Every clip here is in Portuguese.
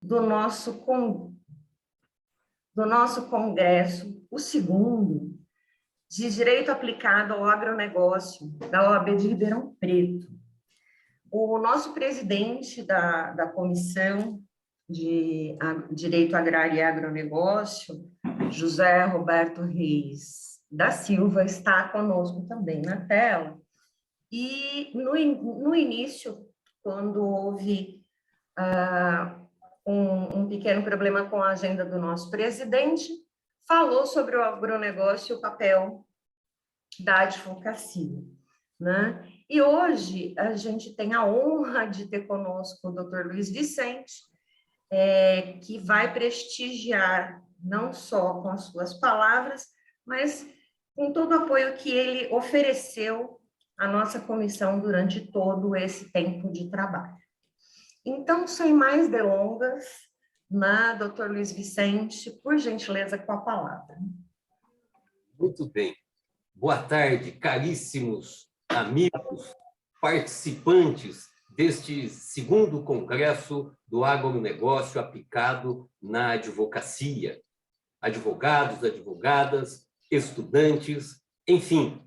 do nosso, do nosso congresso, o segundo, de Direito Aplicado ao Agronegócio, da OAB de Ribeirão Preto. O nosso presidente da Comissão de Direito Agrário e Agronegócio, José Roberto Reis da Silva, está conosco também na tela. E no início, quando houve um pequeno problema com a agenda do nosso presidente, falou sobre o agronegócio e o papel da advocacia, né? E hoje a gente tem a honra de ter conosco o Dr. Luiz Vicente, que vai prestigiar, não só com as suas palavras, mas com todo o apoio que ele ofereceu à nossa comissão durante todo esse tempo de trabalho. Então, sem mais delongas, Dr. Luiz Vicente, por gentileza, com a palavra. Muito bem. Boa tarde, caríssimos amigos, participantes deste segundo congresso do agronegócio aplicado na advocacia. Advogados, advogadas, estudantes, enfim,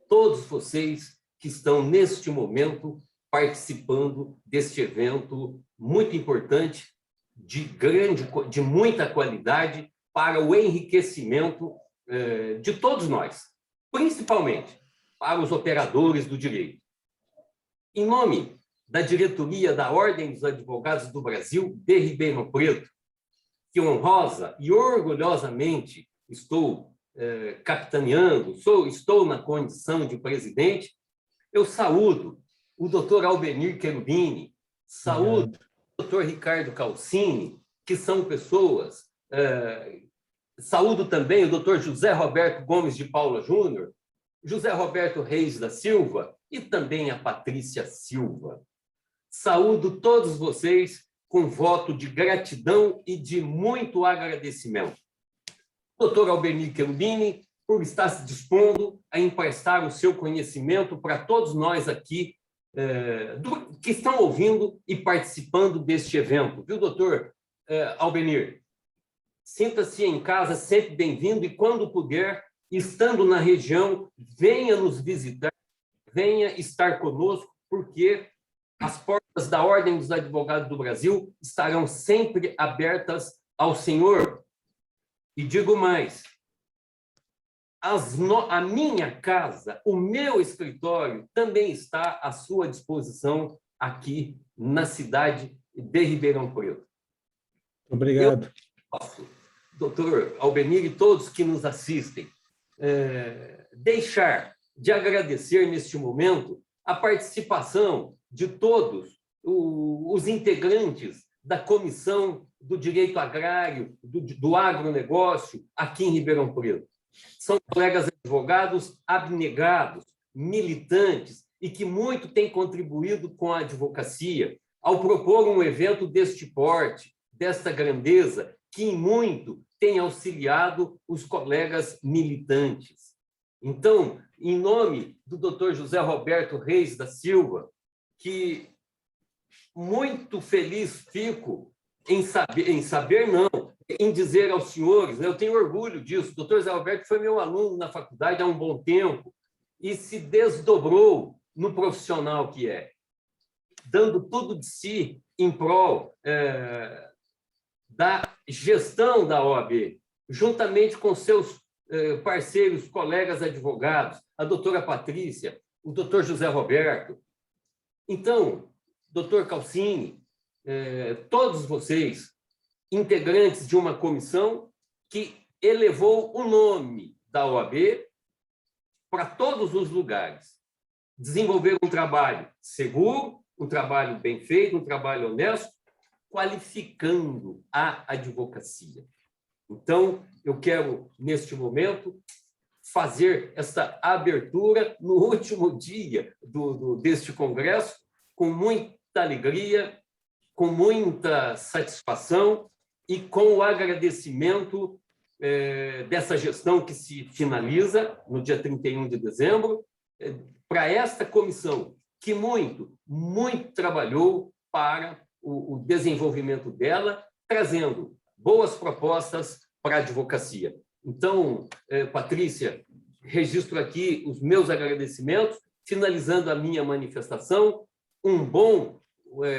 todos vocês que estão neste momento participando deste evento muito importante, de muita qualidade para o enriquecimento de todos nós, principalmente para os operadores do direito. Em nome da diretoria da Ordem dos Advogados do Brasil de Ribeirão Preto, que honrosa e orgulhosamente estou capitaneando, estou na condição de presidente, eu saúdo o Dr. Albenir Cherubini, saúdo o Dr. Ricardo Calcini, que são pessoas, saúdo também o Dr. José Roberto Gomes de Paula Júnior, José Roberto Reis da Silva e também a Patrícia Silva. Saúdo todos vocês com voto de gratidão e de muito agradecimento. Dr. Albenir Cherubini, por estar se dispondo a emprestar o seu conhecimento para todos nós aqui que estão ouvindo e participando deste evento. Viu, doutor Albenir? Sinta-se em casa, sempre bem-vindo, e quando puder, estando na região, venha nos visitar, venha estar conosco, porque as portas da Ordem dos Advogados do Brasil estarão sempre abertas ao senhor. E digo mais, a minha casa, o meu escritório, também está à sua disposição aqui na cidade de Ribeirão Preto. Obrigado. Eu posso, doutor Albenir e todos que nos assistem, deixar de agradecer neste momento a participação de todos os integrantes da Comissão do Direito Agrário, do Agronegócio, aqui em Ribeirão Preto. São colegas advogados abnegados, militantes, e que muito têm contribuído com a advocacia ao propor um evento deste porte, desta grandeza, que em muito tem auxiliado os colegas militantes. Então, em nome do Dr. José Roberto Reis da Silva, que muito feliz fico em dizer aos senhores, eu tenho orgulho disso, o doutor Zé Alberto foi meu aluno na faculdade há um bom tempo e se desdobrou no profissional que é, dando tudo de si em prol da gestão da OAB, juntamente com seus parceiros, colegas advogados, a doutora Patrícia, o doutor José Roberto. Então, doutor Calcini, todos vocês, integrantes de uma comissão que elevou o nome da OAB para todos os lugares. Desenvolver um trabalho seguro, um trabalho bem feito, um trabalho honesto, qualificando a advocacia. Então, eu quero, neste momento, fazer esta abertura no último dia deste congresso, com muita alegria, com muita satisfação e com o agradecimento dessa gestão que se finaliza no dia 31 de dezembro, para esta comissão que muito trabalhou para o desenvolvimento dela trazendo boas propostas para a advocacia. Então, Patrícia, registro aqui os meus agradecimentos, finalizando a minha manifestação, um bom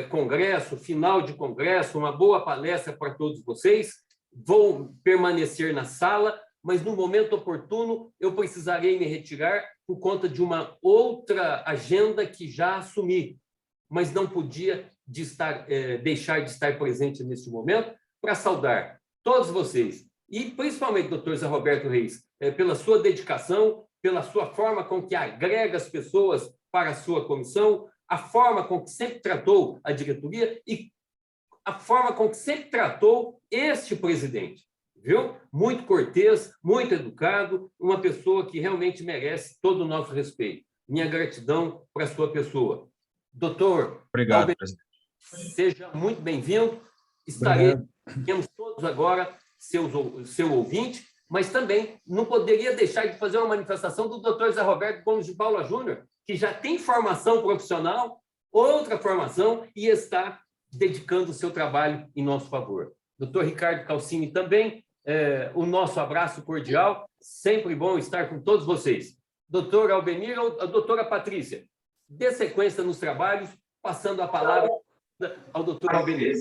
congresso, final de congresso, uma boa palestra para todos vocês. Vou permanecer na sala, mas no momento oportuno eu precisarei me retirar por conta de uma outra agenda que já assumi, mas não podia deixar de estar presente neste momento para saudar todos vocês, e principalmente o Dr. Zé Roberto Reis, pela sua dedicação, pela sua forma com que agrega as pessoas para a sua comissão, a forma com que sempre tratou a diretoria e a forma com que sempre tratou este presidente, viu? Muito cortês, muito educado, uma pessoa que realmente merece todo o nosso respeito. Minha gratidão para a sua pessoa. Doutor, obrigado, presidente. Seja muito bem-vindo. Estaremos todos agora seu ouvinte, mas também não poderia deixar de fazer uma manifestação do Dr. Zé Roberto Gomes de Paula Júnior, que já tem formação profissional, outra formação, e está dedicando o seu trabalho em nosso favor. Dr. Ricardo Calcini também, o nosso abraço cordial, sempre bom estar com todos vocês. Doutor Albenir, a doutora Patrícia, dê sequência nos trabalhos, passando a palavra ao doutor Albenir.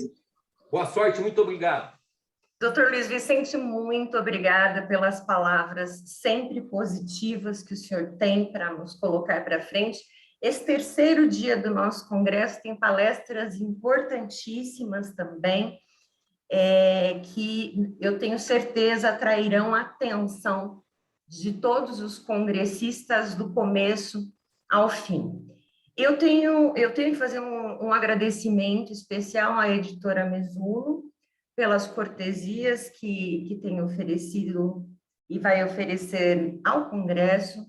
Boa sorte, muito obrigado. Doutor Luiz Vicente, muito obrigada pelas palavras sempre positivas que o senhor tem para nos colocar para frente. Esse terceiro dia do nosso congresso tem palestras importantíssimas também, que eu tenho certeza atrairão a atenção de todos os congressistas do começo ao fim. Eu tenho que fazer um agradecimento especial à editora Mesuno pelas cortesias que tem oferecido e vai oferecer ao Congresso.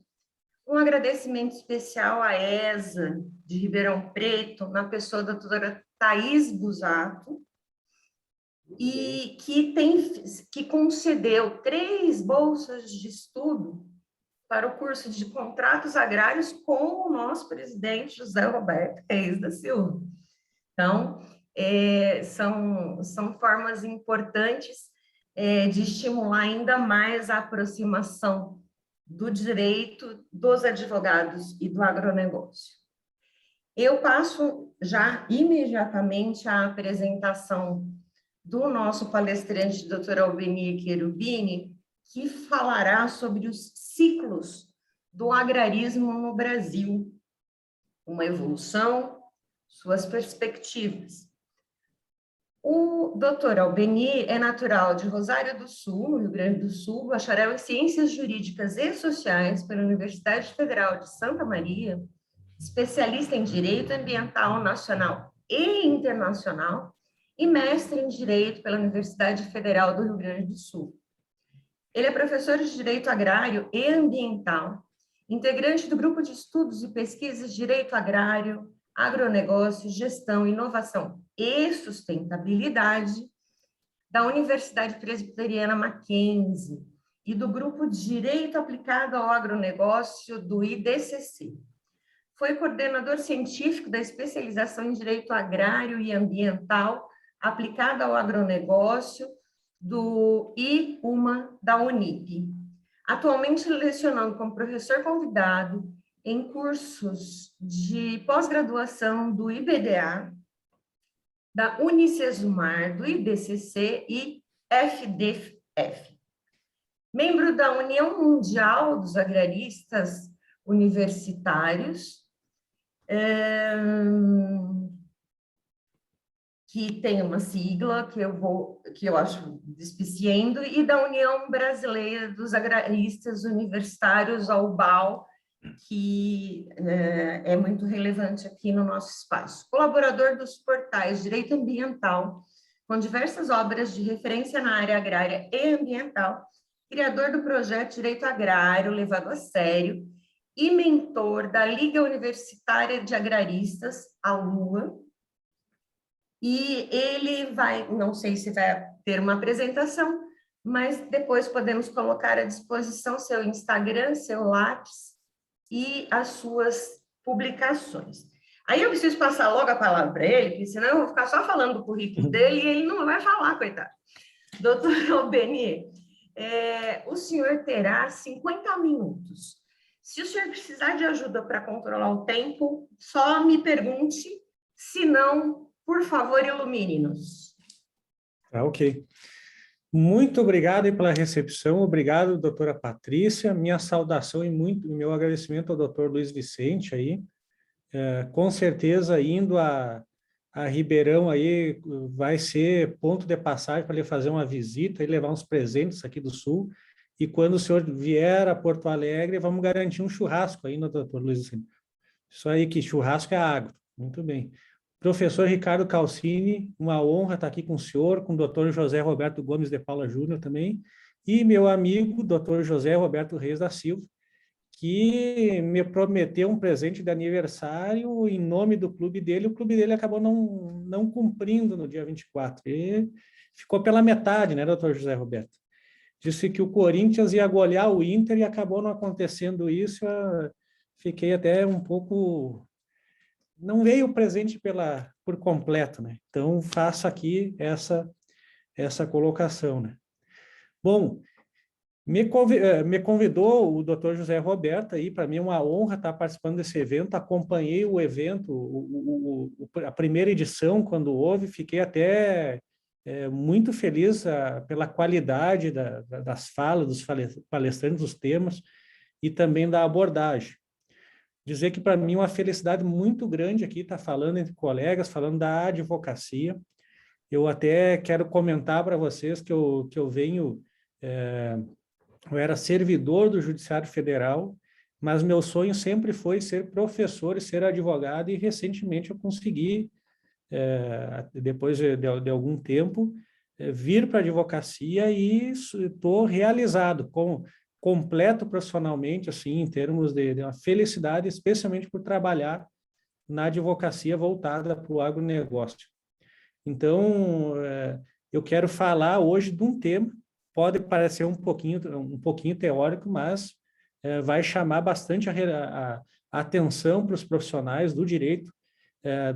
Um agradecimento especial à ESA de Ribeirão Preto, na pessoa da doutora Thaís Busato, e que concedeu 3 bolsas de estudo para o curso de contratos agrários com o nosso presidente José Roberto Reis da Silva. Então, são formas importantes de estimular ainda mais a aproximação do direito dos advogados e do agronegócio. Eu passo já imediatamente à apresentação do nosso palestrante, Dr. Albenir Cherubini, que falará sobre os ciclos do agrarismo no Brasil, uma evolução, suas perspectivas. O Dr. Albenir é natural de Rosário do Sul, no Rio Grande do Sul, bacharel em Ciências Jurídicas e Sociais pela Universidade Federal de Santa Maria, especialista em Direito Ambiental Nacional e Internacional e mestre em Direito pela Universidade Federal do Rio Grande do Sul. Ele é professor de Direito Agrário e Ambiental, integrante do Grupo de Estudos e Pesquisas de Direito Agrário, Agronegócio, Gestão, Inovação e Sustentabilidade da Universidade Presbiteriana Mackenzie e do Grupo de Direito Aplicado ao Agronegócio do IDCC. Foi coordenador científico da especialização em Direito Agrário e Ambiental aplicado ao agronegócio do IUMA da Unip. Atualmente lecionando como professor convidado em cursos de pós-graduação do IBDA, da Unicesumar, do IBCC e FDF. Membro da União Mundial dos Agraristas Universitários, que tem uma sigla que eu acho despiciendo, e da União Brasileira dos Agraristas Universitários, a UBAL, que é muito relevante aqui no nosso espaço. Colaborador dos portais Direito Ambiental, com diversas obras de referência na área agrária e ambiental, criador do projeto Direito Agrário levado a sério e mentor da Liga Universitária de Agraristas, a LUA. E ele vai, não sei se vai ter uma apresentação, mas depois podemos colocar à disposição seu Instagram, seu Lattes e as suas publicações. Aí eu preciso passar logo a palavra para ele, porque senão eu vou ficar só falando do currículo dele e ele não vai falar, coitado. Doutor Albeni, o senhor terá 50 minutos. Se o senhor precisar de ajuda para controlar o tempo, só me pergunte. Se não, por favor, ilumine-nos. Tá, ok. Muito obrigado aí pela recepção. Obrigado, doutora Patrícia. Minha saudação e meu agradecimento ao doutor Luiz Vicente aí. Com certeza, indo a Ribeirão aí, vai ser ponto de passagem para ele fazer uma visita e levar uns presentes aqui do Sul. E quando o senhor vier a Porto Alegre, vamos garantir um churrasco aí, doutor Luiz Vicente. Isso aí, que churrasco é agro. Muito bem. Professor Ricardo Calcini, uma honra estar aqui com o senhor, com o doutor José Roberto Gomes de Paula Júnior também, e meu amigo, doutor José Roberto Reis da Silva, que me prometeu um presente de aniversário em nome do clube dele. O clube dele acabou não cumprindo no dia 24. E ficou pela metade, né, doutor José Roberto? Disse que o Corinthians ia golear o Inter e acabou não acontecendo isso. Eu fiquei até um pouco... Não veio o presente por completo, né? Então, faço aqui essa colocação, né? Bom, me convidou o doutor José Roberto aí, para mim é uma honra estar participando desse evento. Acompanhei o evento, a primeira edição, quando houve, fiquei até muito feliz pela qualidade das falas dos palestrantes, dos temas e também da abordagem. Dizer que para mim é uma felicidade muito grande aqui estar falando entre colegas, falando da advocacia. Eu até quero comentar para vocês que eu venho... eu era servidor do Judiciário Federal, mas meu sonho sempre foi ser professor e ser advogado, e recentemente eu consegui, depois de algum tempo, vir para a advocacia e estou realizado, completo profissionalmente, assim, em termos de uma felicidade, especialmente por trabalhar na advocacia voltada para o agronegócio. Então, eu quero falar hoje de um tema, pode parecer um pouquinho teórico, mas vai chamar bastante a atenção para os profissionais do direito,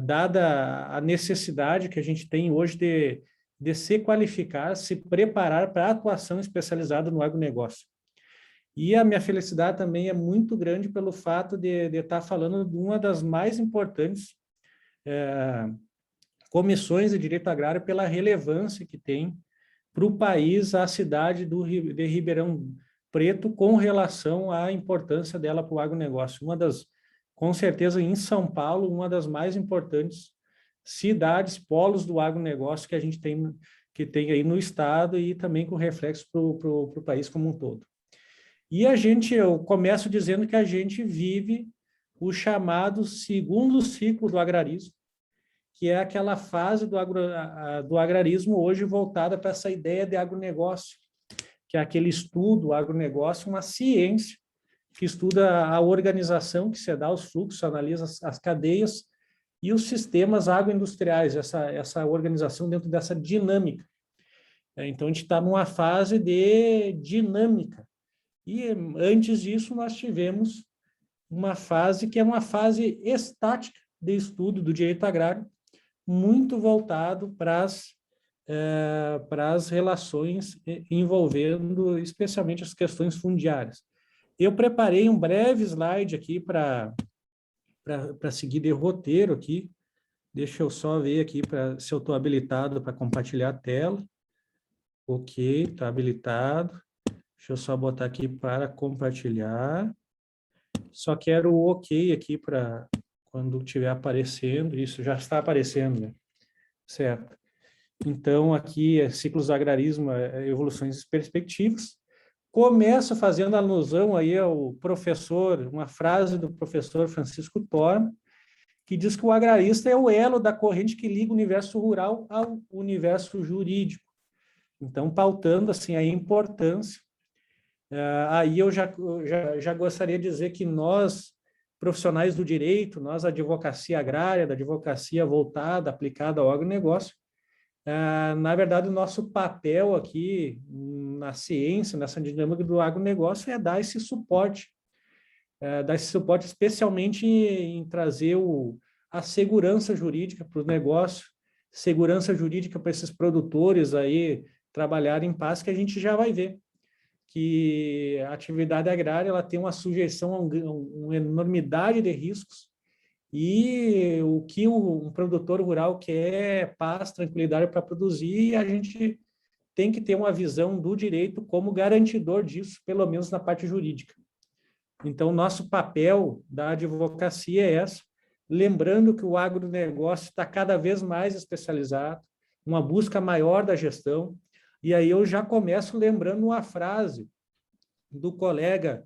dada a necessidade que a gente tem hoje de se qualificar, se preparar para a atuação especializada no agronegócio. E a minha felicidade também é muito grande pelo fato de estar falando de uma das mais importantes comissões de direito agrário, pela relevância que tem para o país a cidade de Ribeirão Preto com relação à importância dela para o agronegócio. Com certeza, em São Paulo, uma das mais importantes cidades, polos do agronegócio que a gente tem aí no estado e também com reflexo para o país como um todo. E eu começo dizendo que a gente vive o chamado segundo ciclo do agrarismo, que é aquela fase do agrarismo hoje voltada para essa ideia de agronegócio, que é aquele estudo, agronegócio, uma ciência que estuda a organização que se dá aos fluxos, analisa as cadeias e os sistemas agroindustriais, essa organização dentro dessa dinâmica. Então, a gente está numa fase de dinâmica. E antes disso, nós tivemos uma fase que é uma fase estática de estudo do direito agrário, muito voltado para as relações envolvendo especialmente as questões fundiárias. Eu preparei um breve slide aqui para seguir de roteiro aqui. Deixa eu só ver aqui se eu estou habilitado para compartilhar a tela. Ok, está habilitado. Deixa eu só botar aqui para compartilhar. Só quero o ok aqui para quando estiver aparecendo. Isso já está aparecendo, né? Certo. Então, aqui é ciclos do agrarismo, evoluções e perspectivas. Começo fazendo alusão aí ao professor, uma frase do professor Francisco Torma, que diz que o agrarista é o elo da corrente que liga o universo rural ao universo jurídico. Então, pautando assim a importância. Aí eu já gostaria de dizer que nós, profissionais do direito, nós, a advocacia agrária, da advocacia voltada, aplicada ao agronegócio, na verdade, o nosso papel aqui na ciência, nessa dinâmica do agronegócio, é dar esse suporte especialmente em trazer a segurança jurídica para o negócio, segurança jurídica para esses produtores aí trabalharem em paz, que a gente já vai ver que a atividade agrária ela tem uma sujeição a uma enormidade de riscos, e o que um produtor rural quer é paz, tranquilidade para produzir, e a gente tem que ter uma visão do direito como garantidor disso, pelo menos na parte jurídica. Então, nosso papel da advocacia é essa, lembrando que o agronegócio está cada vez mais especializado, uma busca maior da gestão, e aí eu já começo lembrando uma frase do colega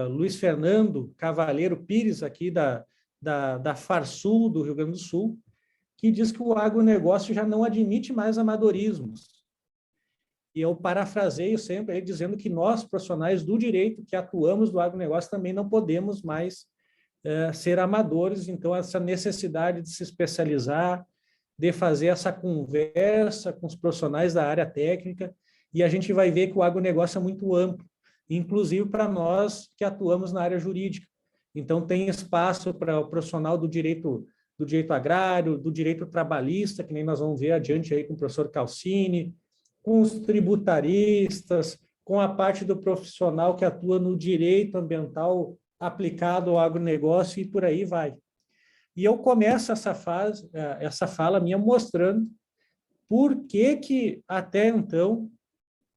Luiz Fernando Cavalheiro Pires, aqui da Farsul, do Rio Grande do Sul, que diz que o agronegócio já não admite mais amadorismos. E eu parafraseio sempre ele dizendo que nós, profissionais do direito que atuamos no agronegócio, também não podemos mais ser amadores. Então, essa necessidade de se especializar, de fazer essa conversa com os profissionais da área técnica, e a gente vai ver que o agronegócio é muito amplo, inclusive para nós que atuamos na área jurídica. Então, tem espaço para o profissional do direito agrário, do direito trabalhista, que nem nós vamos ver adiante aí com o professor Calcini, com os tributaristas, com a parte do profissional que atua no direito ambiental aplicado ao agronegócio, e por aí vai. E eu começo essa fala minha mostrando por que até então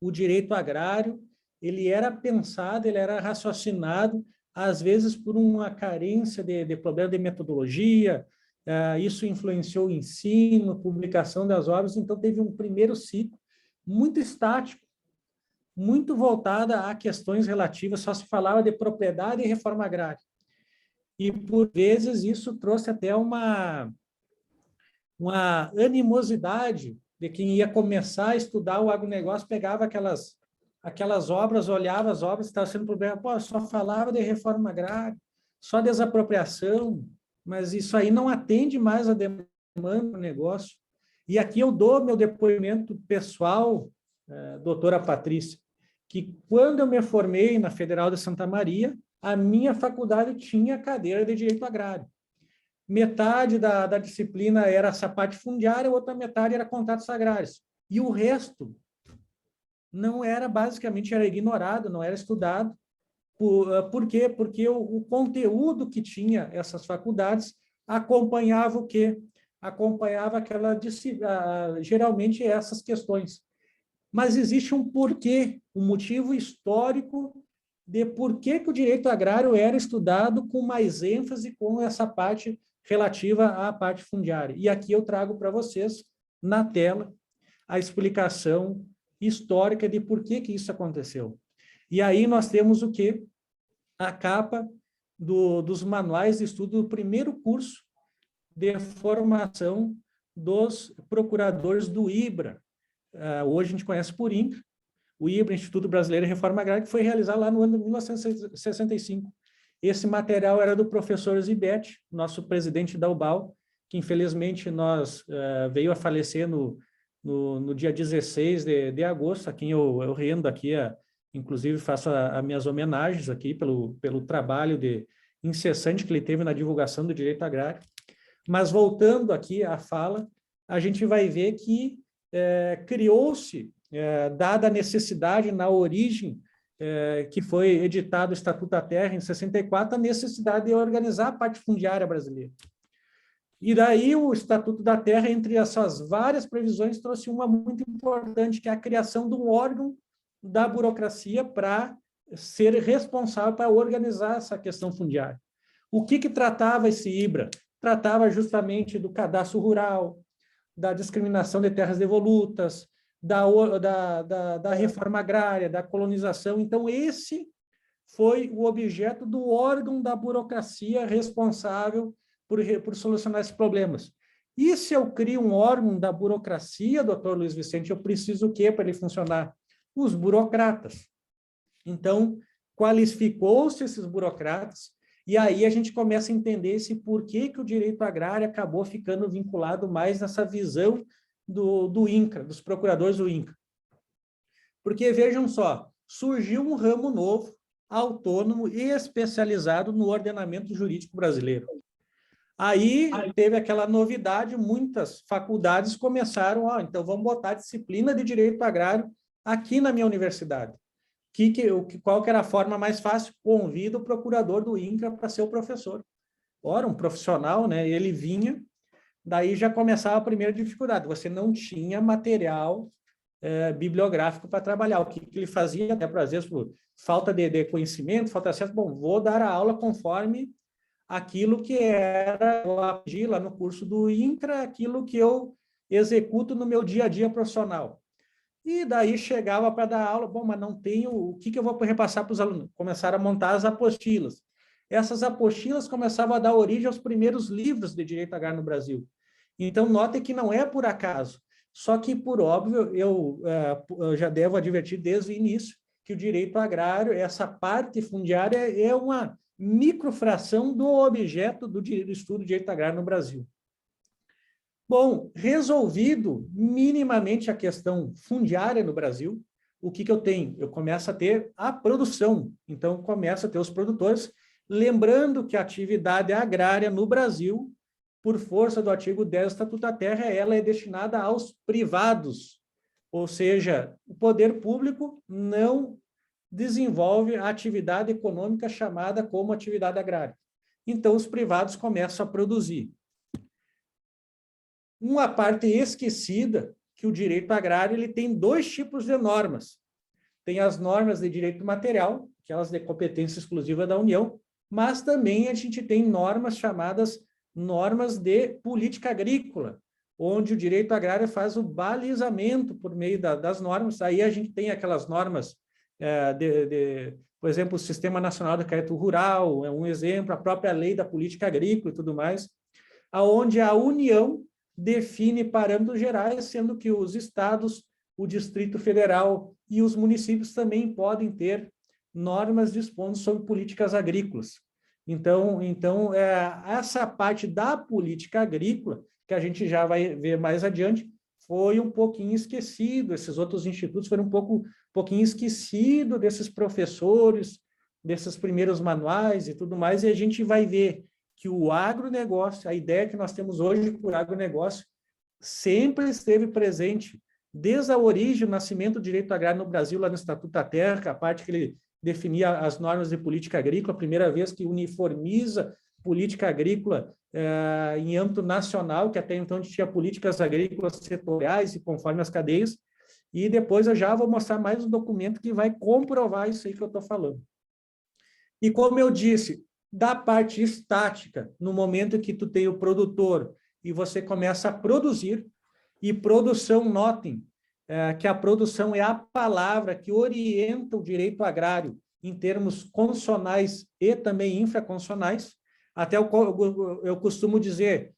o direito agrário ele era pensado, ele era raciocinado, às vezes por uma carência de problema de metodologia, isso influenciou o ensino, publicação das obras, então teve um primeiro ciclo muito estático, muito voltada a questões relativas, só se falava de propriedade e reforma agrária. E, por vezes, isso trouxe até uma animosidade de quem ia começar a estudar o agronegócio, pegava aquelas obras, olhava as obras, estava sendo problema, pô, só falava de reforma agrária, só desapropriação, mas isso aí não atende mais a demanda do negócio. E aqui eu dou meu depoimento pessoal, doutora Patrícia, que quando eu me formei na Federal de Santa Maria, a minha faculdade tinha cadeira de direito agrário. Metade da disciplina era essa parte fundiária, outra metade era contratos agrários. E o resto não era, basicamente, era ignorado, não era estudado. Por quê? Porque o conteúdo que tinha essas faculdades acompanhava o quê? Acompanhava geralmente essas questões. Mas existe um porquê, um motivo histórico de por que o direito agrário era estudado com mais ênfase com essa parte relativa à parte fundiária. E aqui eu trago para vocês, na tela, a explicação histórica de por que isso aconteceu. E aí nós temos o quê? A capa dos manuais de estudo do primeiro curso de formação dos procuradores do IBRA. Hoje a gente conhece por INCRA, o IBRA, Instituto Brasileiro de Reforma Agrária, que foi realizado lá no ano de 1965. Esse material era do professor Zibete, nosso presidente da UBAL, que infelizmente veio a falecer no dia 16 de agosto, a quem eu rendo aqui, inclusive faço as minhas homenagens aqui pelo trabalho incessante que ele teve na divulgação do direito agrário. Mas voltando aqui à fala, a gente vai ver que criou-se, dada a necessidade na origem, que foi editado o Estatuto da Terra em 64, a necessidade de organizar a parte fundiária brasileira. E daí o Estatuto da Terra, entre essas várias previsões, trouxe uma muito importante, que é a criação de um órgão da burocracia para ser responsável para organizar essa questão fundiária. O que tratava esse IBRA? Tratava justamente do cadastro rural, da discriminação de terras devolutas, da reforma agrária, da colonização. Então, esse foi o objeto do órgão da burocracia responsável por solucionar esses problemas. E se eu crio um órgão da burocracia, doutor Luiz Vicente, eu preciso o quê para ele funcionar? Os burocratas. Então, qualificou-se esses burocratas, e aí a gente começa a entender esse porquê que o direito agrário acabou ficando vinculado mais nessa visão do INCRA, dos procuradores do INCRA. Porque, vejam só, surgiu um ramo novo, autônomo e especializado no ordenamento jurídico brasileiro. Aí teve aquela novidade, muitas faculdades começaram, então vamos botar disciplina de direito agrário aqui na minha universidade. Qual que era a forma mais fácil? Convida o procurador do INCRA para ser o professor. Ora, um profissional, né? Ele vinha, daí já começava a primeira dificuldade. Você não tinha material bibliográfico para trabalhar. O que ele fazia, até às vezes por falta de conhecimento, falta de acesso, bom, vou dar a aula conforme aquilo que era, eu aprendi lá no curso do INCRA, aquilo que eu executo no meu dia a dia profissional. E daí chegava para dar aula, bom, mas não tenho, o que eu vou repassar para os alunos? Começaram a montar as apostilas. Essas apostilas começavam a dar origem aos primeiros livros de direito agrário no Brasil. Então, notem que não é por acaso. Só que, por óbvio, eu já devo advertir desde o início que o direito agrário, essa parte fundiária, é uma microfração do objeto do estudo de direito agrário no Brasil. Bom, resolvido minimamente a questão fundiária no Brasil, o que eu tenho? Eu começo a ter a produção. Então, começo a ter os produtores, lembrando que a atividade agrária no Brasil, por força do artigo 10 do Estatuto da Terra, ela é destinada aos privados, ou seja, o poder público não desenvolve a atividade econômica chamada como atividade agrária. Então, os privados começam a produzir. Uma parte esquecida, que o direito agrário ele tem dois tipos de normas. Tem as normas de direito material, aquelas de competência exclusiva da União, mas também a gente tem normas chamadas normas de política agrícola, onde o direito agrário faz o balizamento por meio das normas. Aí a gente tem aquelas normas, por exemplo, o Sistema Nacional de Crédito Rural, é um exemplo, a própria lei da política agrícola e tudo mais, aonde a União define parâmetros gerais, sendo que os estados, o Distrito Federal e os municípios também podem ter normas dispondo sobre políticas agrícolas. Então essa parte da política agrícola, que a gente já vai ver mais adiante, foi um pouquinho esquecido, esses outros institutos foram um pouquinho esquecidos desses professores, desses primeiros manuais e tudo mais, e a gente vai ver que o agronegócio, a ideia que nós temos hoje por agronegócio, sempre esteve presente, desde a origem, o nascimento do direito agrário no Brasil, lá no Estatuto da Terra, a parte que ele definia as normas de política agrícola, a primeira vez que uniformiza política agrícola em âmbito nacional, que até então a gente tinha políticas agrícolas setoriais e conforme as cadeias, e depois eu já vou mostrar mais um documento que vai comprovar isso aí que eu estou falando. E como eu disse, da parte estática, no momento que tu tem o produtor e você começa a produzir, e produção, notem, que a produção é a palavra que orienta o direito agrário em termos constitucionais e também infraconstitucionais. Até eu costumo dizer,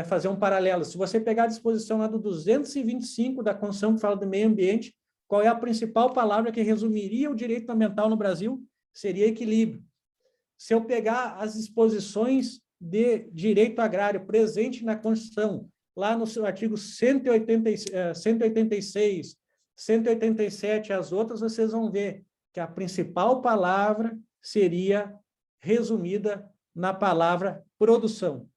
fazer um paralelo, se você pegar a disposição lá do 225 da Constituição que fala do meio ambiente, qual é a principal palavra que resumiria o direito ambiental no Brasil? Seria equilíbrio. Se eu pegar as disposições de direito agrário presente na Constituição, lá no seu artigo 186, 187, as outras, vocês vão ver que a principal palavra seria resumida na palavra produção.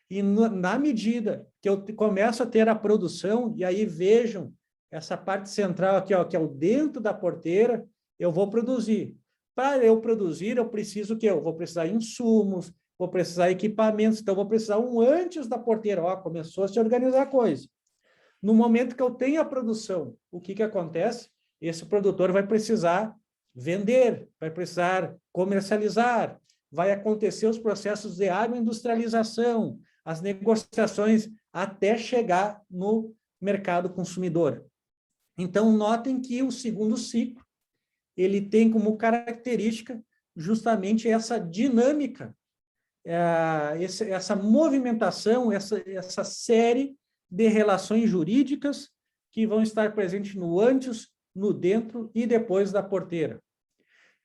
E na medida que eu começo a ter a produção, e aí vejam essa parte central aqui, ó, que é o dentro da porteira, eu vou produzir. Para eu produzir, eu preciso que eu vou precisar de insumos, vou precisar de equipamentos, então vou precisar antes da porteira, ó, começou a se organizar a coisa. No momento que eu tenho a produção, o que acontece? Esse produtor vai precisar vender, vai precisar comercializar, vai acontecer os processos de agroindustrialização, as negociações até chegar no mercado consumidor. Então, notem que o segundo ciclo, ele tem como característica justamente essa dinâmica, essa movimentação, essa série de relações jurídicas que vão estar presentes no antes, no dentro e depois da porteira.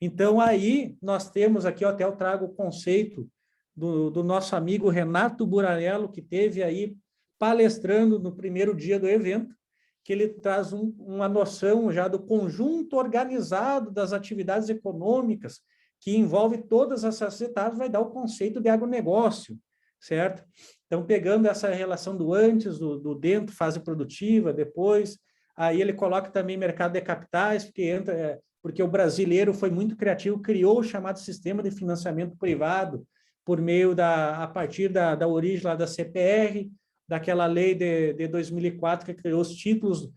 Então, aí nós temos aqui, até eu trago o conceito do nosso amigo Renato Burarello, que teve aí palestrando no primeiro dia do evento, que ele traz uma noção já do conjunto organizado das atividades econômicas, que envolve todas essas etapas, vai dar o conceito de agronegócio. certo? Então, pegando essa relação do antes, do dentro, fase produtiva, depois, aí ele coloca também mercado de capitais, porque o brasileiro foi muito criativo, criou o chamado sistema de financiamento privado, por meio a partir da origem lá da CPR, daquela lei de 2004 que criou os títulos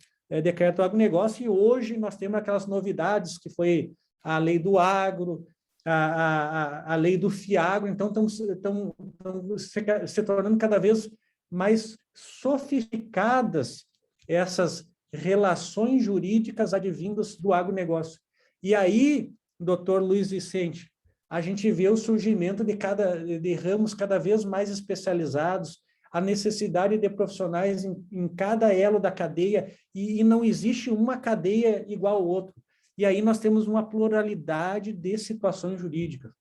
decreto do agronegócio, e hoje nós temos aquelas novidades, que foi a lei do agro, a lei do FIAGRO, então estão se tornando cada vez mais sofisticadas essas relações jurídicas advindas do agronegócio. E aí, doutor Luiz Vicente, a gente vê o surgimento de ramos cada vez mais especializados, a necessidade de profissionais em cada elo da cadeia, e não existe uma cadeia igual ao outro. E aí nós temos uma pluralidade de situações jurídicas.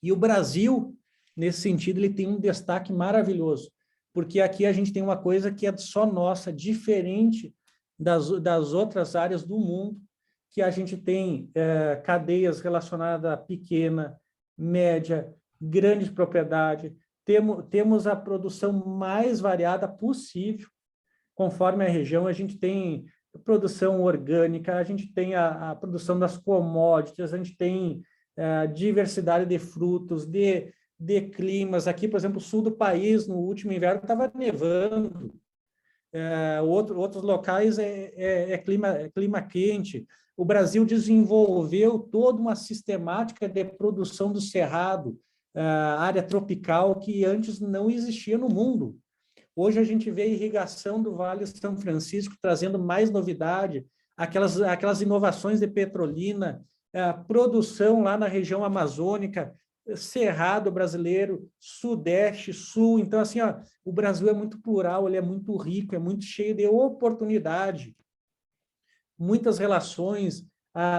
E o Brasil, nesse sentido, ele tem um destaque maravilhoso, porque aqui a gente tem uma coisa que é só nossa, diferente das outras áreas do mundo, que a gente tem cadeias relacionadas a pequena, média, grande propriedade, temos a produção mais variada possível, conforme a região. A gente tem produção orgânica, a gente tem a produção das commodities, a gente tem diversidade de frutos, de climas. Aqui, por exemplo, o sul do país, no último inverno, estava nevando. Outros locais é clima quente. O Brasil desenvolveu toda uma sistemática de produção do cerrado, área tropical, que antes não existia no mundo. Hoje a gente vê a irrigação do Vale São Francisco trazendo mais novidade, aquelas inovações de petrolina, produção lá na região amazônica, cerrado brasileiro, sudeste, sul. Então, assim, o Brasil é muito plural, ele é muito rico, é muito cheio de oportunidade, muitas relações.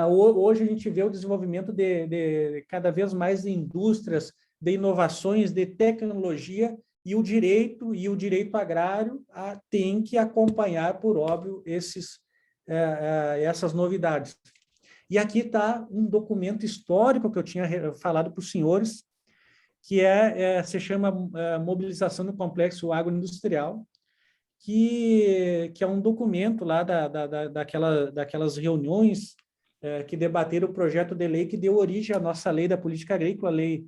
Hoje a gente vê o desenvolvimento de cada vez mais de indústrias, de inovações, de tecnologia, e o direito agrário tem que acompanhar, por óbvio, essas novidades. E aqui está um documento histórico que eu tinha falado para os senhores, que se chama Mobilização do Complexo Agroindustrial, que é um documento lá daquelas reuniões que debateram o projeto de lei que deu origem à nossa lei da política agrícola, a lei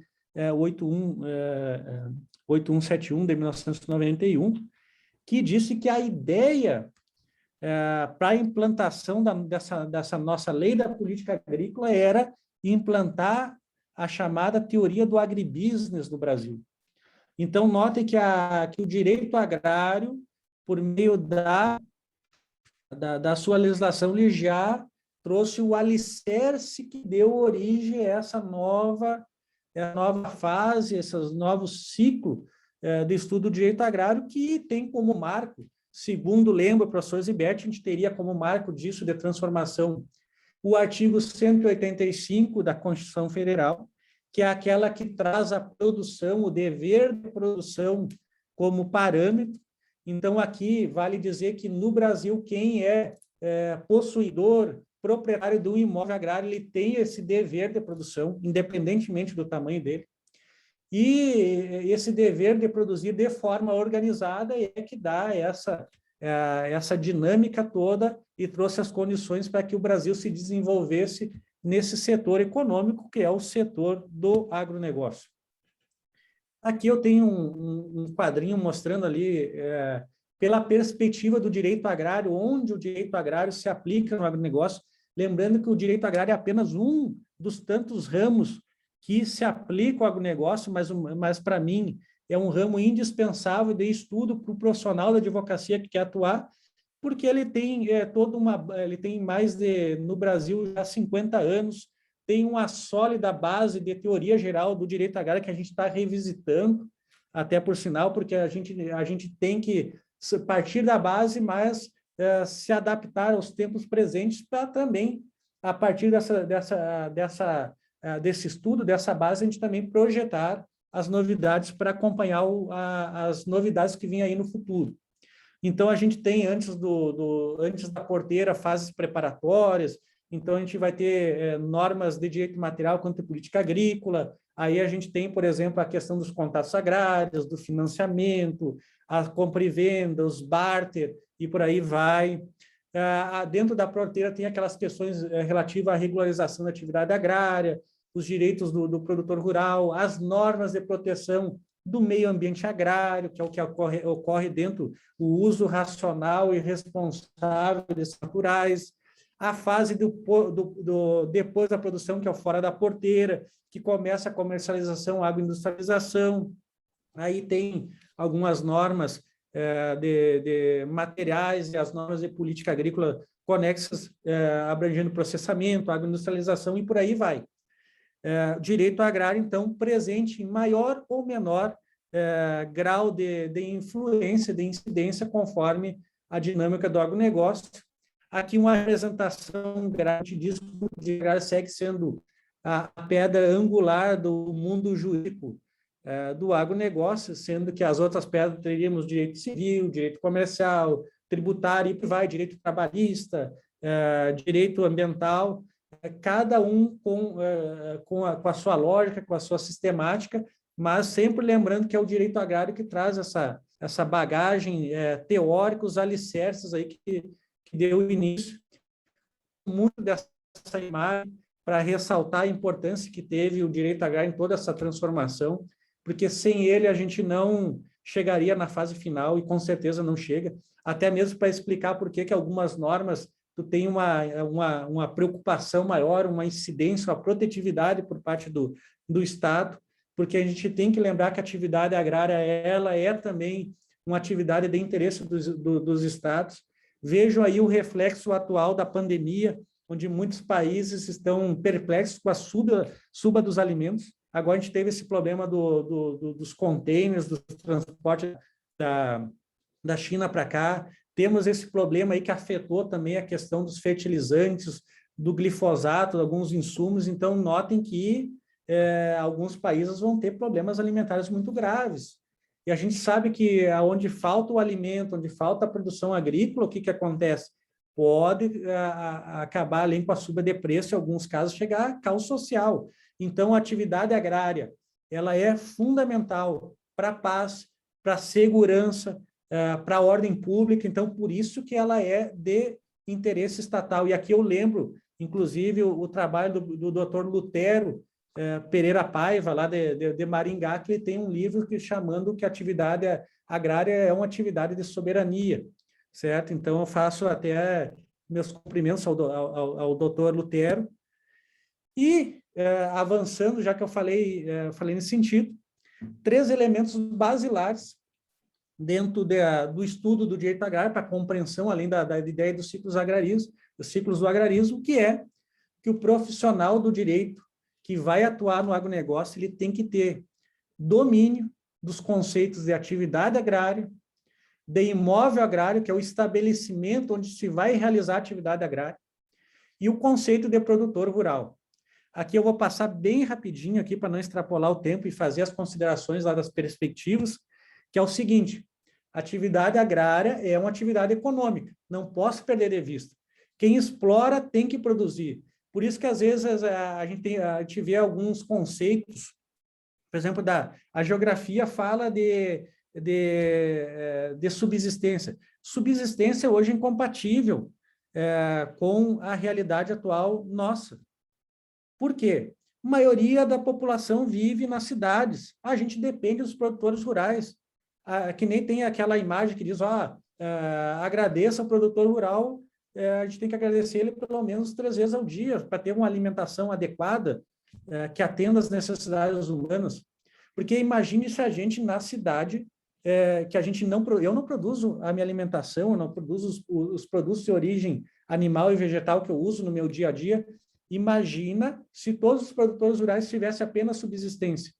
8171 de 1991, que disse que a ideia para a implantação dessa nossa lei da política agrícola era implantar a chamada teoria do agribusiness no Brasil. Então, notem que o direito agrário, por meio da sua legislação, ele já trouxe o alicerce que deu origem a essa nova fase, esses novos ciclos de estudo do direito agrário, que tem como marco, segundo lembra o professor Zibert, a gente teria como marco disso de transformação o artigo 185 da Constituição Federal, que é aquela que traz a produção, o dever de produção como parâmetro. Então, aqui vale dizer que no Brasil, quem é possuidor, proprietário do imóvel agrário, ele tem esse dever de produção, independentemente do tamanho dele. E esse dever de produzir de forma organizada é que dá essa dinâmica toda e trouxe as condições para que o Brasil se desenvolvesse nesse setor econômico, que é o setor do agronegócio. Aqui eu tenho um quadrinho mostrando ali, pela perspectiva do direito agrário, onde o direito agrário se aplica no agronegócio, lembrando que o direito agrário é apenas um dos tantos ramos que se aplica ao agronegócio, mas para mim é um ramo indispensável de estudo para o profissional da advocacia que quer atuar, porque ele tem ele tem no Brasil já 50 anos, tem uma sólida base de teoria geral do direito agrário que a gente está revisitando, até por sinal, porque a gente tem que partir da base, mas se adaptar aos tempos presentes para também, a partir desse estudo, dessa base, a gente também projetar as novidades para acompanhar as novidades que vêm aí no futuro. Então, a gente tem, antes da porteira, fases preparatórias, então a gente vai ter normas de direito material quanto à política agrícola, aí a gente tem, por exemplo, a questão dos contratos agrários, do financiamento, a compra e venda, os barter, e por aí vai. Dentro da porteira tem aquelas questões relativas à regularização da atividade agrária, os direitos do produtor rural, as normas de proteção do meio ambiente agrário, que é o que ocorre dentro do uso racional e responsável desses naturais, a fase depois da produção, que é o fora da porteira, que começa a comercialização, a agroindustrialização. Aí tem algumas normas de materiais e as normas de política agrícola conexas, abrangendo processamento, agroindustrialização e por aí vai. Direito agrário, então, presente em maior ou menor grau de influência, de incidência, conforme a dinâmica do agronegócio. Aqui uma apresentação grande disso, que o direito agrário segue sendo a pedra angular do mundo jurídico do agronegócio, sendo que as outras pedras teríamos direito civil, direito comercial, tributário, e vai, direito trabalhista, direito ambiental, cada um com a sua lógica, com a sua sistemática, mas sempre lembrando que é o direito agrário que traz essa bagagem teórica, os alicerces aí que deu início muito dessa imagem para ressaltar a importância que teve o direito agrário em toda essa transformação, porque sem ele a gente não chegaria na fase final e com certeza não chega, até mesmo para explicar por que algumas normas tu tem uma preocupação maior, uma incidência, uma protetividade por parte do Estado, porque a gente tem que lembrar que a atividade agrária ela é também uma atividade de interesse dos estados. Vejo aí o reflexo atual da pandemia, onde muitos países estão perplexos com a suba dos alimentos. Agora a gente teve esse problema dos containers, do transporte da China para cá. Temos esse problema aí que afetou também a questão dos fertilizantes, do glifosato, alguns insumos. Então, notem que alguns países vão ter problemas alimentares muito graves. E a gente sabe que onde falta o alimento, onde falta a produção agrícola, o que acontece? Pode acabar, além com a suba de preço, em alguns casos, chegar a caos social. Então, a atividade agrária ela é fundamental para a paz, para a segurança, para a ordem pública. Então, por isso que ela é de interesse estatal. E aqui eu lembro, inclusive, o trabalho do Dr. Lutero Pereira Paiva, lá de Maringá, que ele tem um livro chamando que a atividade agrária é uma atividade de soberania, certo? Então, eu faço até meus cumprimentos ao Dr. Lutero. E, avançando, já que eu falei nesse sentido, 3 elementos basilares dentro do estudo do direito agrário, para a compreensão, além da ideia dos ciclos do agrarismo, que é que o profissional do direito que vai atuar no agronegócio, ele tem que ter domínio dos conceitos de atividade agrária, de imóvel agrário, que é o estabelecimento onde se vai realizar a atividade agrária, e o conceito de produtor rural. Aqui eu vou passar bem rapidinho aqui para não extrapolar o tempo e fazer as considerações lá das perspectivas, que é o seguinte: atividade agrária é uma atividade econômica, não posso perder de vista. Quem explora tem que produzir. Por isso que, às vezes, a gente vê alguns conceitos, por exemplo, a geografia fala de subsistência. Subsistência hoje é incompatível com a realidade atual nossa. Por quê? A maioria da população vive nas cidades. A gente depende dos produtores rurais. Que nem tem aquela imagem que diz, agradeça ao produtor rural, a gente tem que agradecer ele pelo menos 3 vezes ao dia, para ter uma alimentação adequada, que atenda às necessidades humanas. Porque imagine se a gente, na cidade, que eu não produzo a minha alimentação, eu não produzo os produtos de origem animal e vegetal que eu uso no meu dia a dia. Imagina se todos os produtores rurais tivessem apenas subsistência.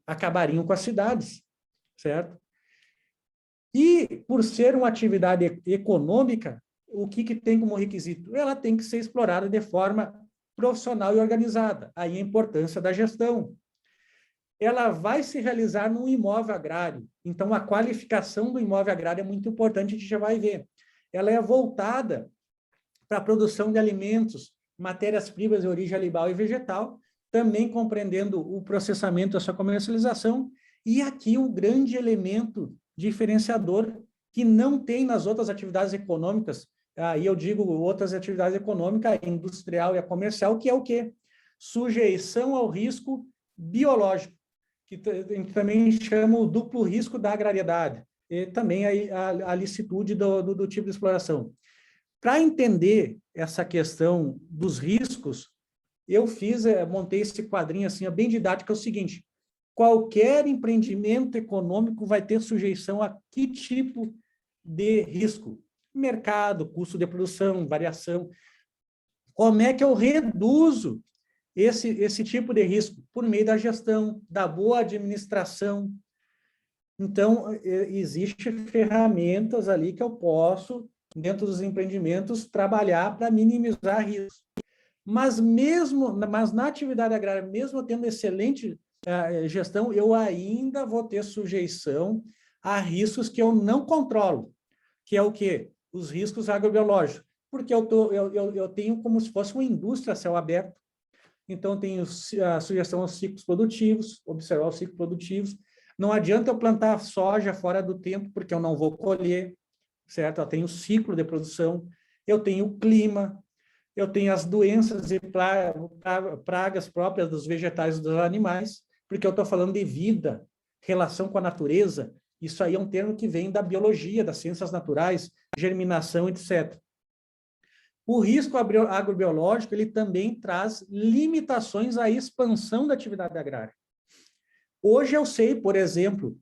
Acabariam com as cidades, certo? E, por ser uma atividade econômica, o que tem como requisito? Ela tem que ser explorada de forma profissional e organizada. Aí a importância da gestão. Ela vai se realizar num imóvel agrário. Então, a qualificação do imóvel agrário é muito importante, a gente já vai ver. Ela é voltada para a produção de alimentos, matérias-primas de origem animal e vegetal, também compreendendo o processamento, a sua comercialização, e aqui um grande elemento diferenciador que não tem nas outras atividades econômicas, aí eu digo outras atividades econômicas, a industrial e a comercial, que é o quê? Sujeição ao risco biológico, que também chama o duplo risco da agrariedade, e também a licitude do tipo de exploração. Para entender essa questão dos riscos, eu montei esse quadrinho assim, bem didático, é o seguinte: qualquer empreendimento econômico vai ter sujeição a que tipo de risco? Mercado, custo de produção, variação. Como é que eu reduzo esse tipo de risco? Por meio da gestão, da boa administração. Então, existem ferramentas ali que eu posso, dentro dos empreendimentos, trabalhar para minimizar riscos. Mas na atividade agrária, mesmo tendo excelente gestão, eu ainda vou ter sujeição a riscos que eu não controlo, que é o quê? Os riscos agrobiológicos, porque eu tenho como se fosse uma indústria a céu aberto, então eu tenho a sujeição aos ciclos produtivos, observar os ciclos produtivos. Não adianta eu plantar soja fora do tempo, porque eu não vou colher, certo? Eu tenho o ciclo de produção, eu tenho o clima, eu tenho as doenças e pragas próprias dos vegetais e dos animais, porque eu estou falando de vida, relação com a natureza. Isso aí é um termo que vem da biologia, das ciências naturais, germinação, etc. O risco agrobiológico, ele também traz limitações à expansão da atividade agrária. Hoje eu sei, por exemplo,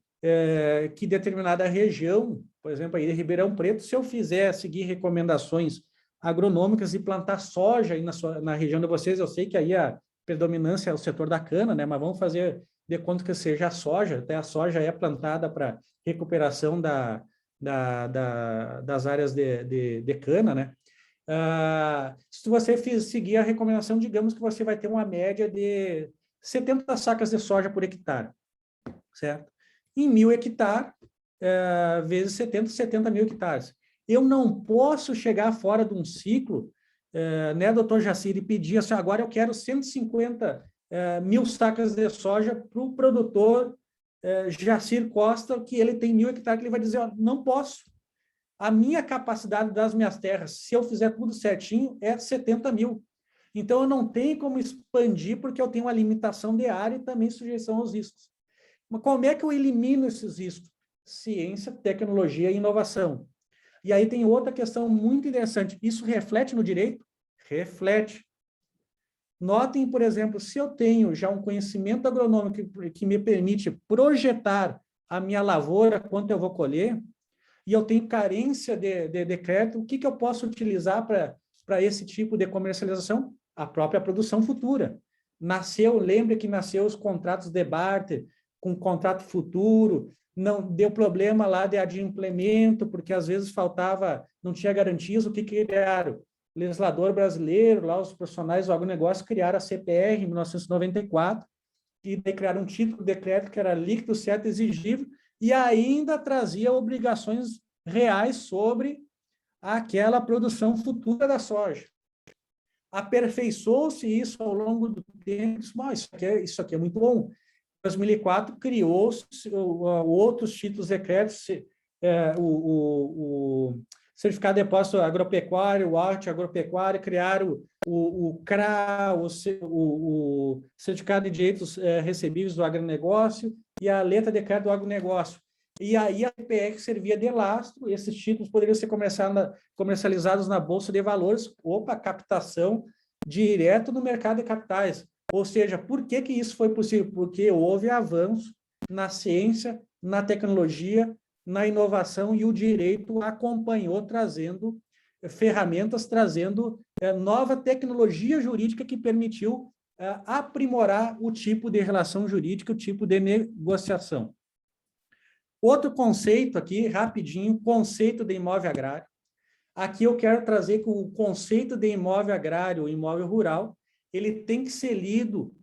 que determinada região, por exemplo, aí de Ribeirão Preto, se eu fizer seguir recomendações agronômicas e plantar soja aí na região de vocês, eu sei que aí a predominância é o setor da cana, né? Mas vamos fazer de conta que seja a soja, até a soja é plantada para recuperação das áreas de cana, né? Se você seguir a recomendação, digamos que você vai ter uma média de 70 sacas de soja por hectare, certo? Em 1.000 hectares, vezes 70 mil hectares. Eu não posso chegar fora de um ciclo, né, doutor Jacir, e pedir assim, agora eu quero 150 mil sacas de soja para o produtor Jacir Costa, que ele tem 1.000 hectares, que ele vai dizer, ó, não posso. A minha capacidade das minhas terras, se eu fizer tudo certinho, é 70 mil. Então, eu não tenho como expandir, porque eu tenho uma limitação de área e também sujeição aos riscos. Mas como é que eu elimino esses riscos? Ciência, tecnologia e inovação. E aí tem outra questão muito interessante. Isso reflete no direito? Reflete. Notem, por exemplo, se eu tenho já um conhecimento agronômico que me permite projetar a minha lavoura, quanto eu vou colher, e eu tenho carência de decreto, o que eu posso utilizar para esse tipo de comercialização? A própria produção futura. Lembre que nasceu os contratos de barter, com contrato futuro, não deu problema lá de adimplemento, porque às vezes não tinha garantias, o que criaram? O legislador brasileiro, lá os profissionais do agronegócio criaram a CPR em 1994, e daí criaram um título de decreto que era líquido, certo, exigível, e ainda trazia obrigações reais sobre aquela produção futura da soja. Aperfeiçoou-se isso ao longo do tempo, isso aqui é muito bom. Em 2004, criou-se outros títulos decretos, o Certificado de Depósito Agropecuário, o Arte Agropecuário, criaram o CRA, o Certificado de Direitos Recebíveis do Agronegócio e a Letra de Crédito do Agronegócio. E aí a CPR servia de lastro, esses títulos poderiam ser comercializados na Bolsa de Valores, captação direto no mercado de capitais. Ou seja, por que isso foi possível? Porque houve avanço na ciência, na tecnologia, na inovação, e o direito acompanhou, trazendo ferramentas, trazendo nova tecnologia jurídica que permitiu aprimorar o tipo de relação jurídica, o tipo de negociação. Outro conceito aqui, rapidinho, conceito de imóvel agrário. Aqui eu quero trazer que o conceito de imóvel agrário ou imóvel rural, ele tem que ser lido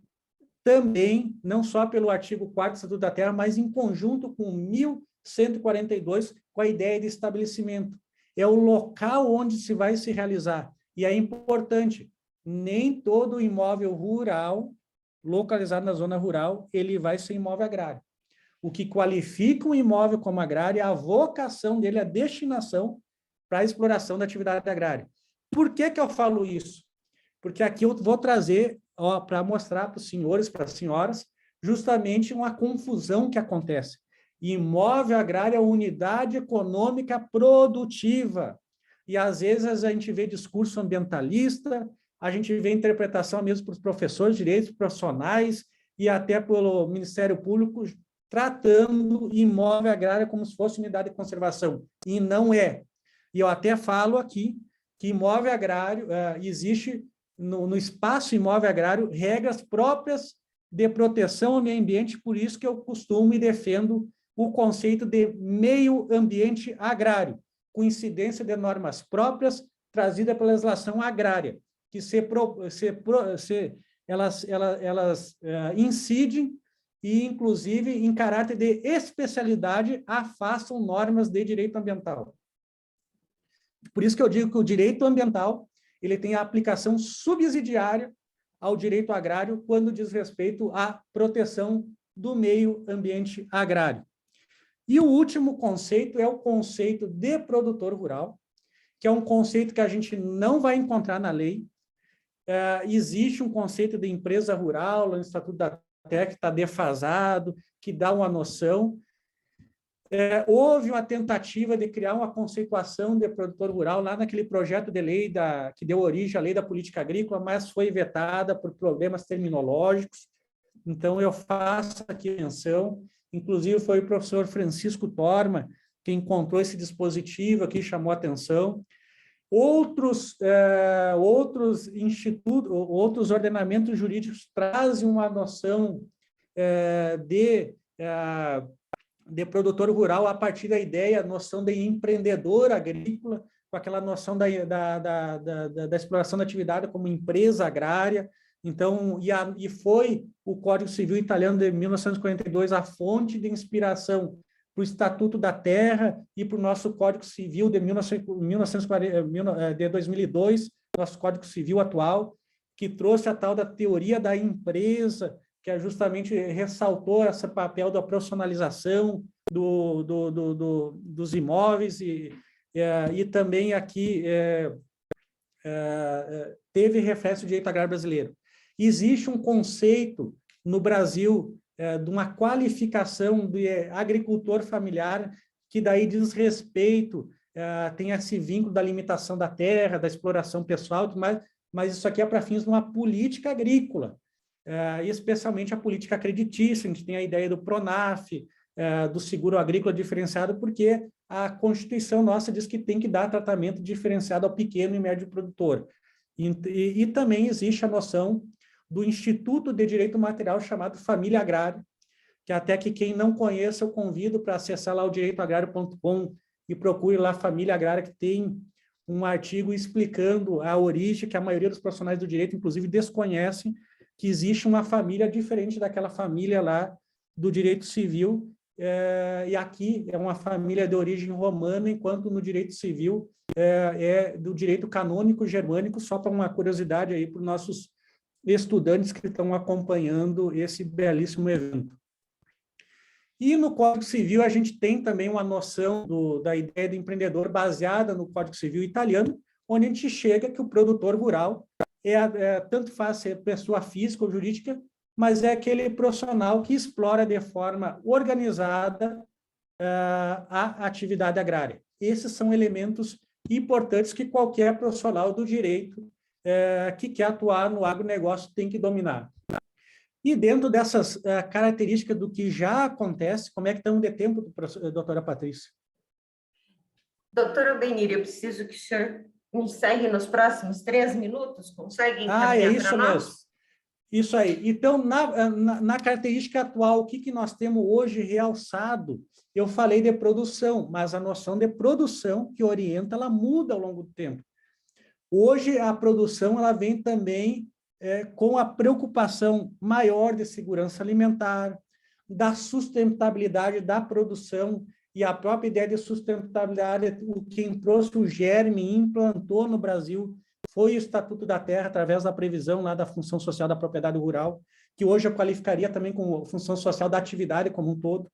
também, não só pelo artigo 4º do Estatuto da Terra, mas em conjunto com 1142, com a ideia de estabelecimento. É o local onde se vai se realizar. E é importante, nem todo imóvel rural, localizado na zona rural, ele vai ser imóvel agrário. O que qualifica um imóvel como agrário é a vocação dele, a destinação para a exploração da atividade agrária. Por que que eu falo isso? Porque aqui eu vou trazer para mostrar para os senhores, para as senhoras, justamente uma confusão que acontece. Imóvel agrário é unidade econômica produtiva. E, às vezes, a gente vê discurso ambientalista, a gente vê interpretação mesmo para os professores de direitos profissionais e até pelo Ministério Público, tratando imóvel agrário como se fosse unidade de conservação. E não é. E eu até falo aqui que imóvel agrário, existe no espaço imóvel agrário regras próprias de proteção ao meio ambiente, por isso que eu costumo e defendo o conceito de meio ambiente agrário, com incidência de normas próprias trazida pela legislação agrária, que elas incidem e, inclusive, em caráter de especialidade, afastam normas de direito ambiental. Por isso que eu digo que o direito ambiental ele tem a aplicação subsidiária ao direito agrário quando diz respeito à proteção do meio ambiente agrário. E o último conceito é o conceito de produtor rural, que é um conceito que a gente não vai encontrar na lei. Existe um conceito de empresa rural, no Estatuto da Terra, que está defasado, que dá uma noção. Houve uma tentativa de criar uma conceituação de produtor rural lá naquele projeto de lei que deu origem à lei da política agrícola, mas foi vetada por problemas terminológicos. Então, eu faço aqui menção. Inclusive, foi o professor Francisco Torma que encontrou esse dispositivo aqui, chamou a atenção. Outros institutos, outros ordenamentos jurídicos trazem uma noção de produtor rural a partir da ideia, a noção de empreendedor agrícola, com aquela noção da exploração da atividade como empresa agrária. Então, e foi o Código Civil italiano de 1942 a fonte de inspiração para o Estatuto da Terra e para o nosso Código Civil de 2002, nosso Código Civil atual, que trouxe a tal da teoria da empresa, que é justamente ressaltou esse papel da profissionalização dos imóveis e também aqui teve reflexo do direito agrário brasileiro. Existe um conceito no Brasil de uma qualificação de agricultor familiar que daí diz respeito, tem esse vínculo da limitação da terra, da exploração pessoal, mas isso aqui é para fins de uma política agrícola, especialmente a política creditícia. A gente tem a ideia do PRONAF, do seguro agrícola diferenciado, porque a Constituição nossa diz que tem que dar tratamento diferenciado ao pequeno e médio produtor. E também existe a noção do Instituto de Direito Material chamado Família Agrária, que até que quem não conheça, eu convido para acessar lá o direitoagrario.com e procure lá a Família Agrária, que tem um artigo explicando a origem, que a maioria dos profissionais do direito, inclusive, desconhecem, que existe uma família diferente daquela família lá do direito civil, e aqui é uma família de origem romana, enquanto no direito civil é do direito canônico germânico, só para uma curiosidade aí para os nossos estudantes que estão acompanhando esse belíssimo evento. E no Código Civil a gente tem também uma noção da ideia do empreendedor baseada no Código Civil italiano, onde a gente chega que o produtor rural tanto faz ser pessoa física ou jurídica, mas é aquele profissional que explora de forma organizada a atividade agrária. Esses são elementos importantes que qualquer profissional do direito que quer atuar no agronegócio tem que dominar. E dentro dessas características do que já acontece, como é que estamos de tempo, doutora Patrícia? Doutora Benir, eu preciso que o senhor me segue nos próximos 3 minutos, consegue encaminhar é isso para mesmo. nós? Isso aí. Então, na característica atual, o que nós temos hoje realçado? Eu falei de produção, mas a noção de produção que orienta, ela muda ao longo do tempo. Hoje, a produção ela vem também com a preocupação maior de segurança alimentar, da sustentabilidade da produção, e a própria ideia de sustentabilidade, quem trouxe o germe e implantou no Brasil foi o Estatuto da Terra, através da previsão lá da função social da propriedade rural, que hoje eu qualificaria também como função social da atividade como um todo.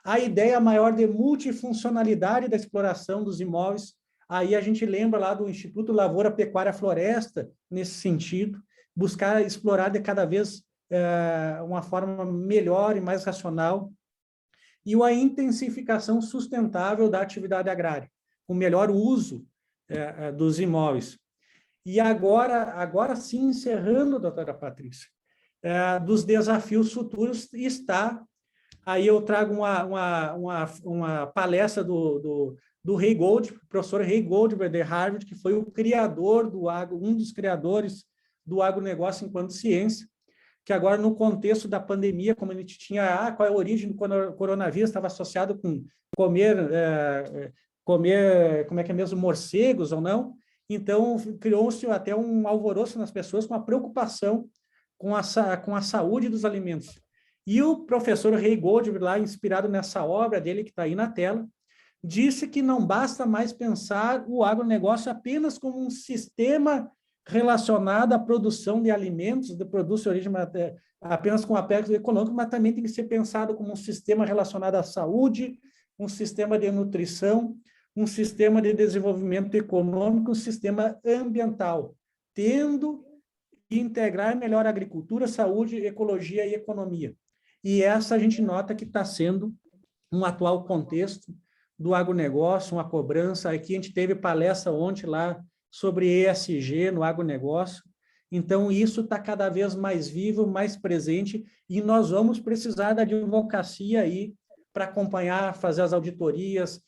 A ideia maior de multifuncionalidade da exploração dos imóveis, aí a gente lembra lá do Instituto Lavoura, Pecuária, Floresta, nesse sentido, buscar explorar de cada vez uma forma melhor e mais racional, e a intensificação sustentável da atividade agrária, o melhor uso dos imóveis. E agora sim, encerrando, doutora Patrícia, dos desafios futuros está, aí eu trago uma palestra do Ray Gold, professor Ray Goldberg de Harvard, que foi o criador do um dos criadores do agronegócio enquanto ciência, que agora no contexto da pandemia, como a gente tinha, qual é a origem do coronavírus, estava associado com comer, como é que é mesmo, morcegos ou não, então criou-se até um alvoroço nas pessoas com a preocupação com a saúde dos alimentos. E o professor Ray Goldberg, lá inspirado nessa obra dele que está aí na tela, disse que não basta mais pensar o agronegócio apenas como um sistema relacionado à produção de alimentos, de produtos de origem apenas com aspecto econômico, mas também tem que ser pensado como um sistema relacionado à saúde, um sistema de nutrição, um sistema de desenvolvimento econômico, um sistema ambiental, tendo que integrar melhor a agricultura, saúde, ecologia e economia. E essa a gente nota que está sendo um atual contexto do agronegócio, uma cobrança. Aqui a gente teve palestra ontem lá sobre ESG no agronegócio. Então, isso está cada vez mais vivo, mais presente, e nós vamos precisar da advocacia aí para acompanhar, fazer as auditorias,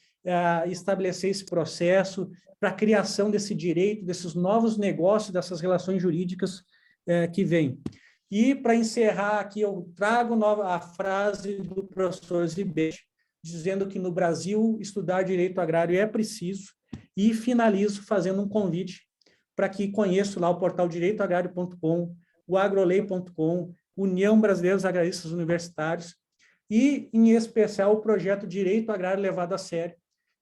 estabelecer esse processo para a criação desse direito, desses novos negócios, dessas relações jurídicas que vêm. E, para encerrar aqui, eu trago a frase do professor Zibete, dizendo que no Brasil estudar direito agrário é preciso, e finalizo fazendo um convite para que conheçam lá o portal direitoagrario.com, o agrolei.com, União Brasileira dos Agraristas Universitários, e, em especial, o projeto Direito Agrário Levado a Sério,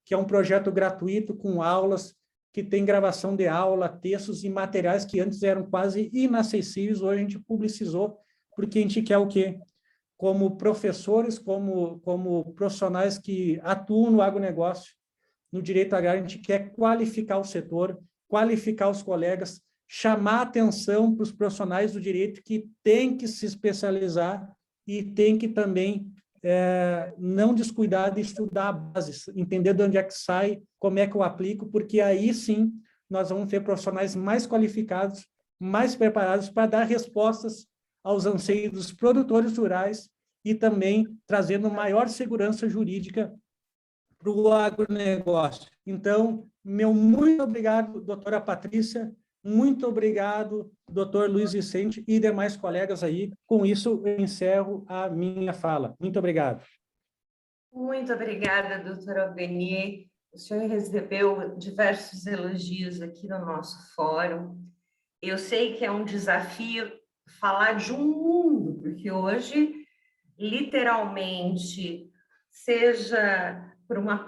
que é um projeto gratuito com aulas, que tem gravação de aula, textos e materiais que antes eram quase inacessíveis, hoje a gente publicizou, porque a gente quer o quê? Como professores, como profissionais que atuam no agronegócio, no direito agrário, a gente quer qualificar o setor, qualificar os colegas, chamar atenção para os profissionais do direito que têm que se especializar e têm que também não descuidar de estudar a base, entender de onde é que sai, como é que eu aplico, porque aí sim nós vamos ter profissionais mais qualificados, mais preparados para dar respostas aos anseios dos produtores rurais e também trazendo maior segurança jurídica para o agronegócio. Então, meu muito obrigado, doutora Patrícia, muito obrigado, doutor Luiz Vicente e demais colegas aí. Com isso, eu encerro a minha fala. Muito obrigado. Muito obrigada, doutora Albenier. O senhor recebeu diversos elogios aqui no nosso fórum. Eu sei que é um desafio falar de um mundo, porque hoje, literalmente, seja por uma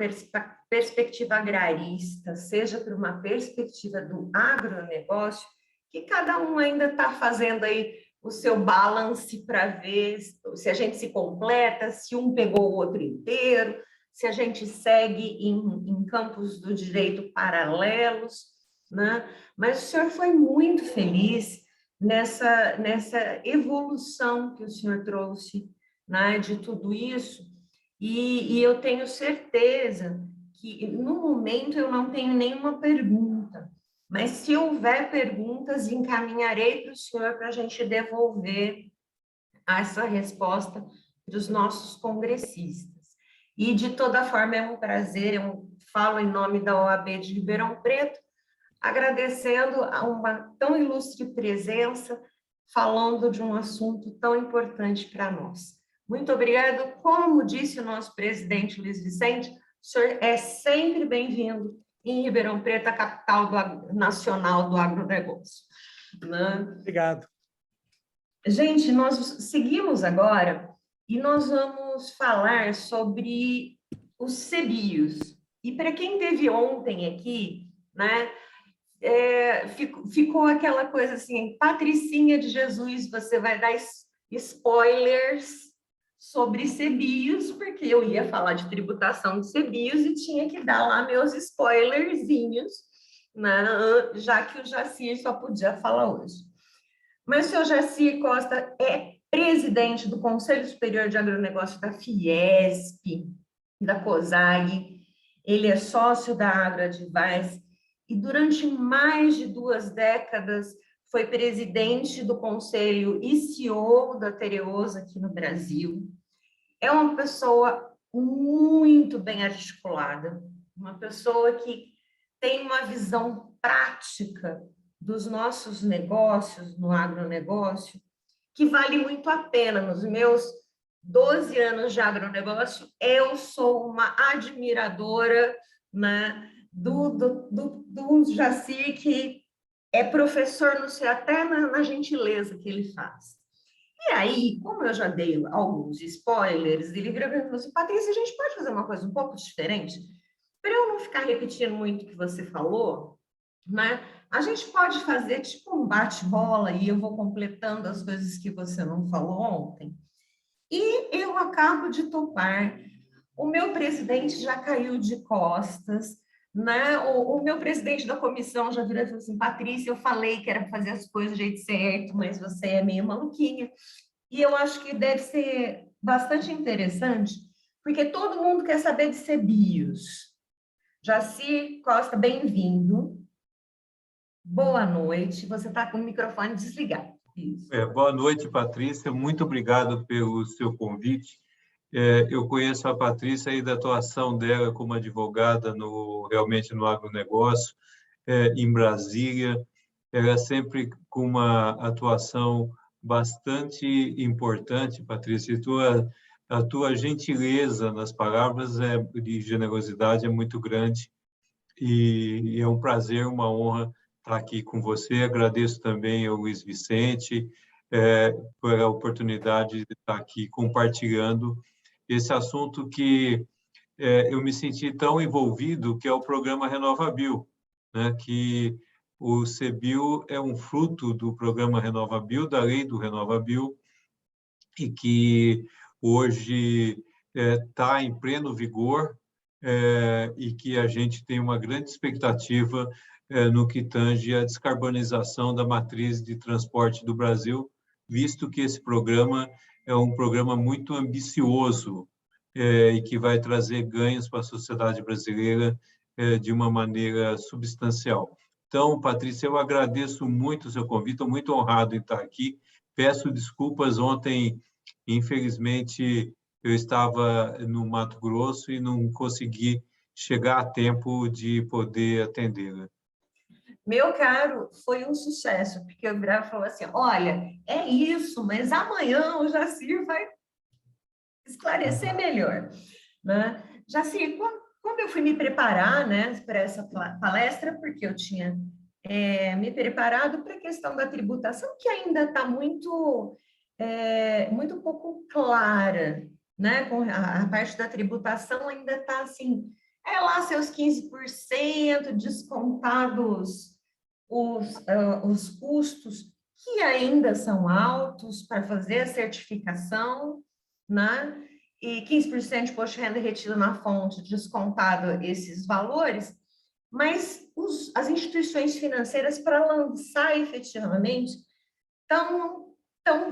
perspectiva agrarista, seja por uma perspectiva do agronegócio, que cada um ainda está fazendo aí o seu balance para ver se a gente se completa, se um pegou o outro inteiro, se a gente segue em campos do direito paralelos, né? Mas o senhor foi muito feliz nessa evolução que o senhor trouxe, né, de tudo isso, e eu tenho certeza que, no momento, eu não tenho nenhuma pergunta, mas se houver perguntas, encaminharei para o senhor para a gente devolver essa resposta para os nossos congressistas. E, de toda forma, é um prazer, eu falo em nome da OAB de Ribeirão Preto, agradecendo a uma tão ilustre presença, falando de um assunto tão importante para nós. Muito obrigado. Como disse o nosso presidente Luiz Vicente, o senhor é sempre bem-vindo em Ribeirão Preto, a capital nacional do agronegócio. Obrigado. Gente, nós seguimos agora e nós vamos falar sobre os CBIOS. E para quem esteve ontem aqui, né, ficou aquela coisa assim, Patricinha de Jesus, você vai dar spoilers sobre CBIOS, porque eu ia falar de tributação de CBIOS e tinha que dar lá meus spoilerzinhos, né? Já que o Jacir só podia falar hoje. Mas o senhor Jacir Costa é presidente do Conselho Superior de Agronegócio da Fiesp, da COSAG, ele é sócio da AgroAdvice e durante mais de 2 décadas foi presidente do conselho e CEO da Tereosa aqui no Brasil. É uma pessoa muito bem articulada, uma pessoa que tem uma visão prática dos nossos negócios, no agronegócio, que vale muito a pena. Nos meus 12 anos de agronegócio, eu sou uma admiradora, né, do Jacir, que é professor, não sei, até na gentileza que ele faz. E aí, como eu já dei alguns spoilers, ele virou para mim e falou assim, Patrícia, a gente pode fazer uma coisa um pouco diferente? Para eu não ficar repetindo muito o que você falou, né? A gente pode fazer tipo um bate-bola e eu vou completando as coisas que você não falou ontem. E eu acabo de topar. O meu presidente já caiu de costas, né? O meu presidente da comissão já virou e falou assim, Patrícia, eu falei que era fazer as coisas do jeito certo, mas você é meio maluquinha. E eu acho que deve ser bastante interessante, porque todo mundo quer saber de CBIOS. Jacir Costa, bem-vindo. Boa noite. Você está com o microfone desligado. Isso. Boa noite, Patrícia. Muito obrigado pelo seu convite. Eu conheço a Patrícia e da atuação dela como advogada realmente no agronegócio, em Brasília. Ela é sempre com uma atuação bastante importante, Patrícia. E a tua gentileza nas palavras de generosidade é muito grande. E é um prazer, uma honra estar aqui com você. Agradeço também ao Luiz Vicente por a oportunidade de estar aqui compartilhando esse assunto que eu me senti tão envolvido, que é o programa RenovaBio, né? Que o CBio é um fruto do programa RenovaBio, da lei do RenovaBio, e que hoje está em pleno vigor, e que a gente tem uma grande expectativa no que tange a descarbonização da matriz de transporte do Brasil, visto que esse programa é um programa muito ambicioso e que vai trazer ganhos para a sociedade brasileira de uma maneira substancial. Então, Patrícia, eu agradeço muito o seu convite, estou muito honrado em estar aqui. Peço desculpas, ontem, infelizmente, eu estava no Mato Grosso e não consegui chegar a tempo de poder atendê-la. Meu caro, foi um sucesso, porque o Graf falou assim, olha, é isso, mas amanhã o Jacir vai esclarecer melhor. Né? Jacir, quando eu fui me preparar, né, para essa palestra, porque eu tinha me preparado para a questão da tributação, que ainda está muito pouco clara, né? Com a parte da tributação ainda está assim, lá seus 15% descontados os custos, que ainda são altos para fazer a certificação, né? E 15% de imposto de renda retido na fonte, descontado esses valores, mas as instituições financeiras, para lançar efetivamente, estão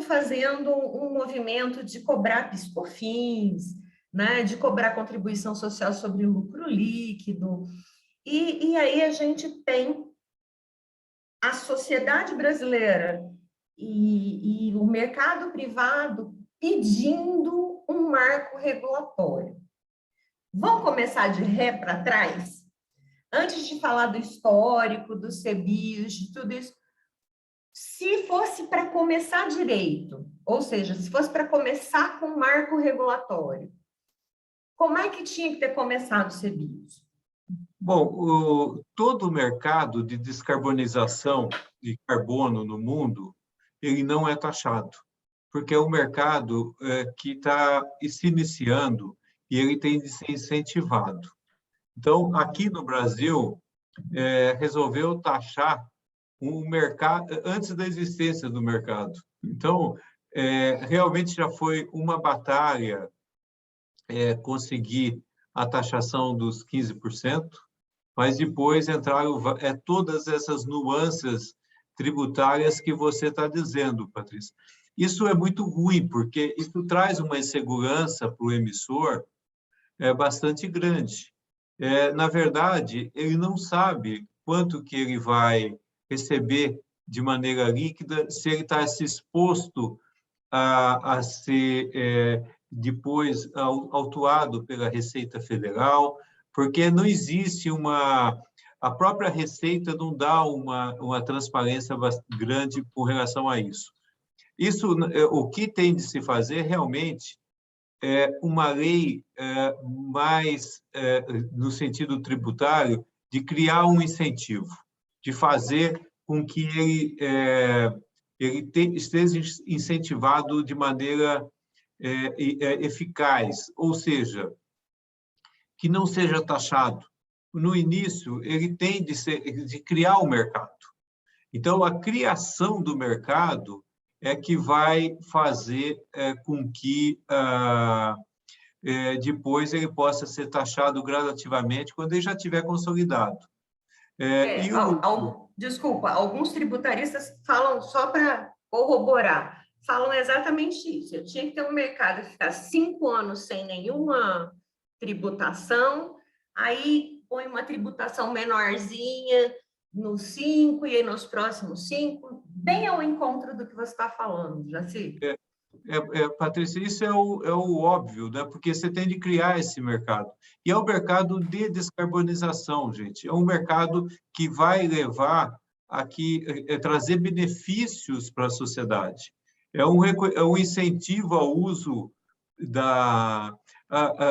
fazendo um movimento de cobrar PIS/COFINS, né, de cobrar contribuição social sobre lucro líquido, e aí a gente tem a sociedade brasileira e o mercado privado pedindo um marco regulatório. Vamos começar de ré para trás? Antes de falar do histórico, dos CBIOS, de tudo isso, se fosse para começar direito, ou seja, se fosse para começar com um marco regulatório, como é que tinha que ter começado o CBIOS? Bom, todo o mercado de descarbonização de carbono no mundo, ele não é taxado, porque é um mercado que está se iniciando e ele tem de ser incentivado. Então, aqui no Brasil, resolveu taxar um mercado antes da existência do mercado. Então, realmente já foi uma batalha conseguir a taxação dos 15%, mas depois entraram todas essas nuances tributárias que você está dizendo, Patrícia. Isso é muito ruim, porque isso traz uma insegurança para o emissor bastante grande. Na verdade, ele não sabe quanto que ele vai receber de maneira líquida, se ele está se exposto a ser depois autuado pela Receita Federal, porque não existe a própria Receita não dá uma transparência grande com relação a isso. O que tem de se fazer realmente é uma lei mais no sentido tributário de criar um incentivo, de fazer com que ele esteja incentivado de maneira eficaz, ou seja, que não seja taxado. No início, ele tem de criar o mercado. Então, a criação do mercado é que vai fazer com que depois ele possa ser taxado gradativamente quando ele já estiver consolidado. Desculpa, alguns tributaristas falam, só para corroborar, falam exatamente isso. Eu tinha que ter um mercado que ficasse 5 anos sem nenhuma tributação, aí põe uma tributação menorzinha nos 5 e nos próximos 5, bem ao encontro do que você está falando, Jaci. Patrícia, isso é o óbvio, né? Porque você tem de criar esse mercado. E é um mercado de descarbonização, gente. É um mercado que vai levar trazer benefícios para a sociedade. É um incentivo ao uso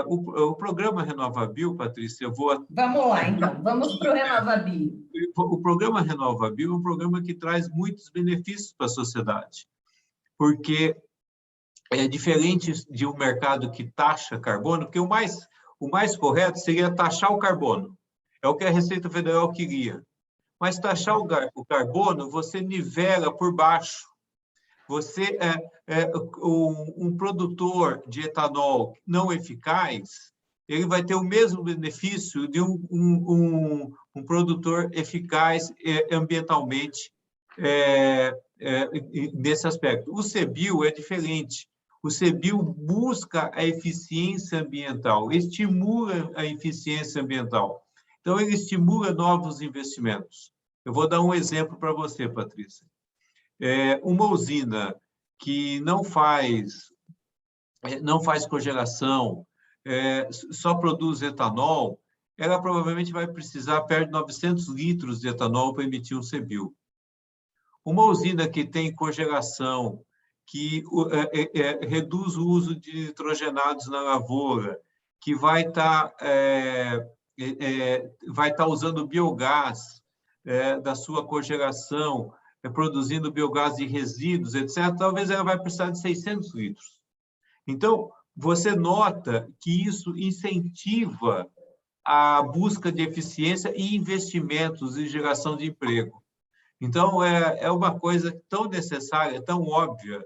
o programa RenovaBio, Patrícia, Vamos lá, então. Vamos para o RenovaBio. O programa RenovaBio é um programa que traz muitos benefícios para a sociedade, porque é diferente de um mercado que taxa carbono, porque o mais correto seria taxar o carbono. É o que a Receita Federal queria. Mas taxar o carbono, você nivela por baixo. Você um produtor de etanol não eficaz, ele vai ter o mesmo benefício de um produtor eficaz ambientalmente nesse aspecto. O CBIO é diferente. O CBIO busca a eficiência ambiental, estimula a eficiência ambiental. Então, ele estimula novos investimentos. Eu vou dar um exemplo para você, Patrícia. Uma usina que não faz cogeração, só produz etanol, ela provavelmente vai precisar perto de 900 litros de etanol para emitir um CBIO. Uma usina que tem cogeração, que reduz o uso de nitrogenados na lavoura, que vai estar usando biogás da sua cogeração, produzindo biogás de resíduos, etc., talvez ela vai precisar de 600 litros. Então, você nota que isso incentiva a busca de eficiência e investimentos em geração de emprego. Então, é uma coisa tão necessária, tão óbvia.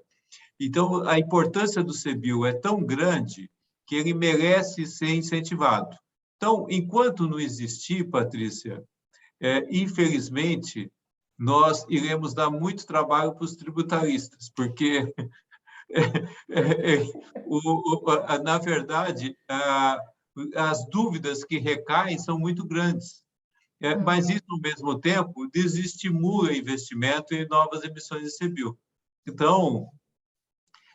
Então, a importância do CBIO é tão grande que ele merece ser incentivado. Então, enquanto não existir, Patrícia, infelizmente, nós iremos dar muito trabalho para os tributaristas, porque, na verdade, as dúvidas que recaem são muito grandes. Mas isso, ao mesmo tempo, desestimula investimento em novas emissões de CBIO. Então,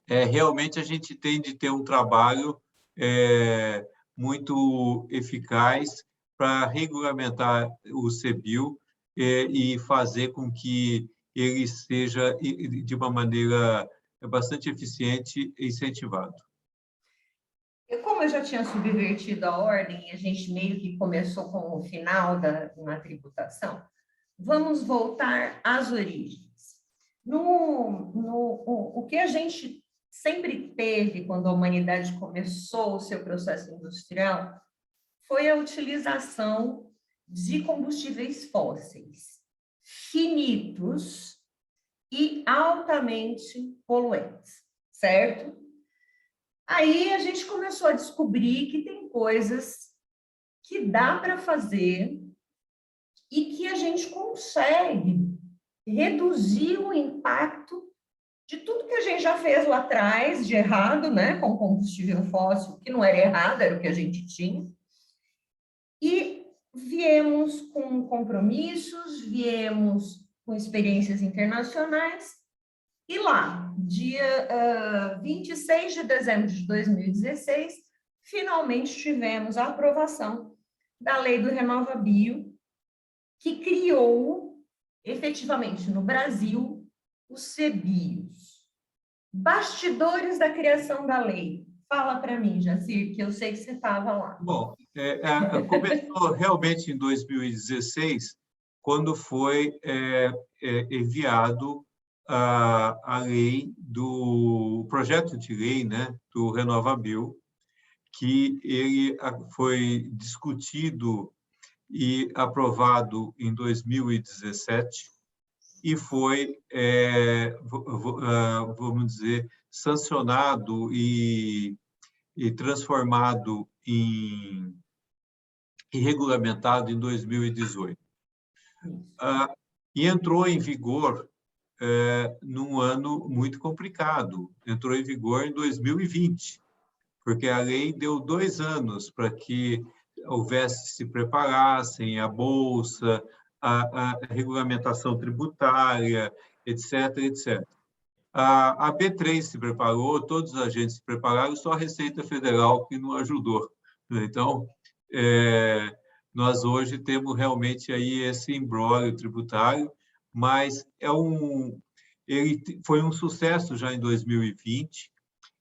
realmente, a gente tem de ter um trabalho muito eficaz para regulamentar o CBIO e fazer com que ele seja, de uma maneira bastante eficiente, incentivado. Como eu já tinha subvertido a ordem, a gente meio que começou com o final na tributação, vamos voltar às origens. O que a gente sempre teve quando a humanidade começou o seu processo industrial foi a utilização de combustíveis fósseis, finitos e altamente poluentes, certo? Aí a gente começou a descobrir que tem coisas que dá para fazer e que a gente consegue reduzir o impacto de tudo que a gente já fez lá atrás, de errado, né, com combustível fóssil, que não era errado, era o que a gente tinha. E viemos com compromissos, viemos com experiências internacionais, e lá, dia 26 de dezembro de 2016, finalmente tivemos a aprovação da Lei do RenovaBio, que criou, efetivamente, no Brasil, os CBIOS. Bastidores da criação da lei. Fala para mim, Jacir, que eu sei que você estava lá. Bom, começou realmente em 2016, quando foi enviado a lei do projeto de lei, né, do RenovaBio, que ele foi discutido e aprovado em 2017 e foi, vamos dizer, sancionado e transformado e regulamentado em 2018. E entrou em vigor num ano muito complicado. Entrou em vigor em 2020, porque a lei deu 2 anos para que houvesse, se preparassem a bolsa, a regulamentação tributária, etc., etc. A B3 se preparou, todos os agentes se prepararam, só a Receita Federal que não ajudou. Então, nós hoje temos realmente aí esse imbróglio tributário, mas ele foi um sucesso já em 2020.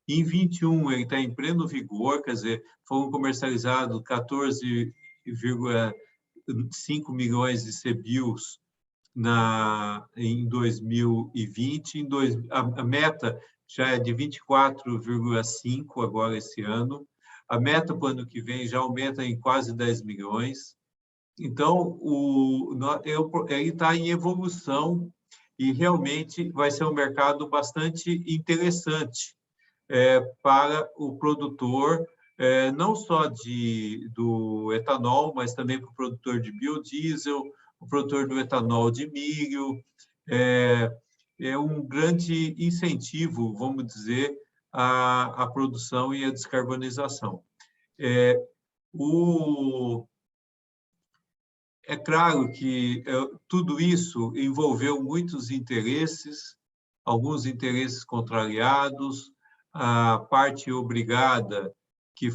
Em 2021, ele está em pleno vigor, quer dizer, foram comercializados 14,5 milhões de CBIOS em 2020. A meta já é de 24,5 agora esse ano. A meta para o ano que vem já aumenta em quase 10 milhões. Então, ele está em evolução e realmente vai ser um mercado bastante interessante para o produtor, não só do etanol, mas também para o produtor de biodiesel, o produtor do etanol de milho. É um grande incentivo, vamos dizer, à produção e à descarbonização. É claro que tudo isso envolveu muitos interesses, alguns interesses contrariados, a parte obrigada, que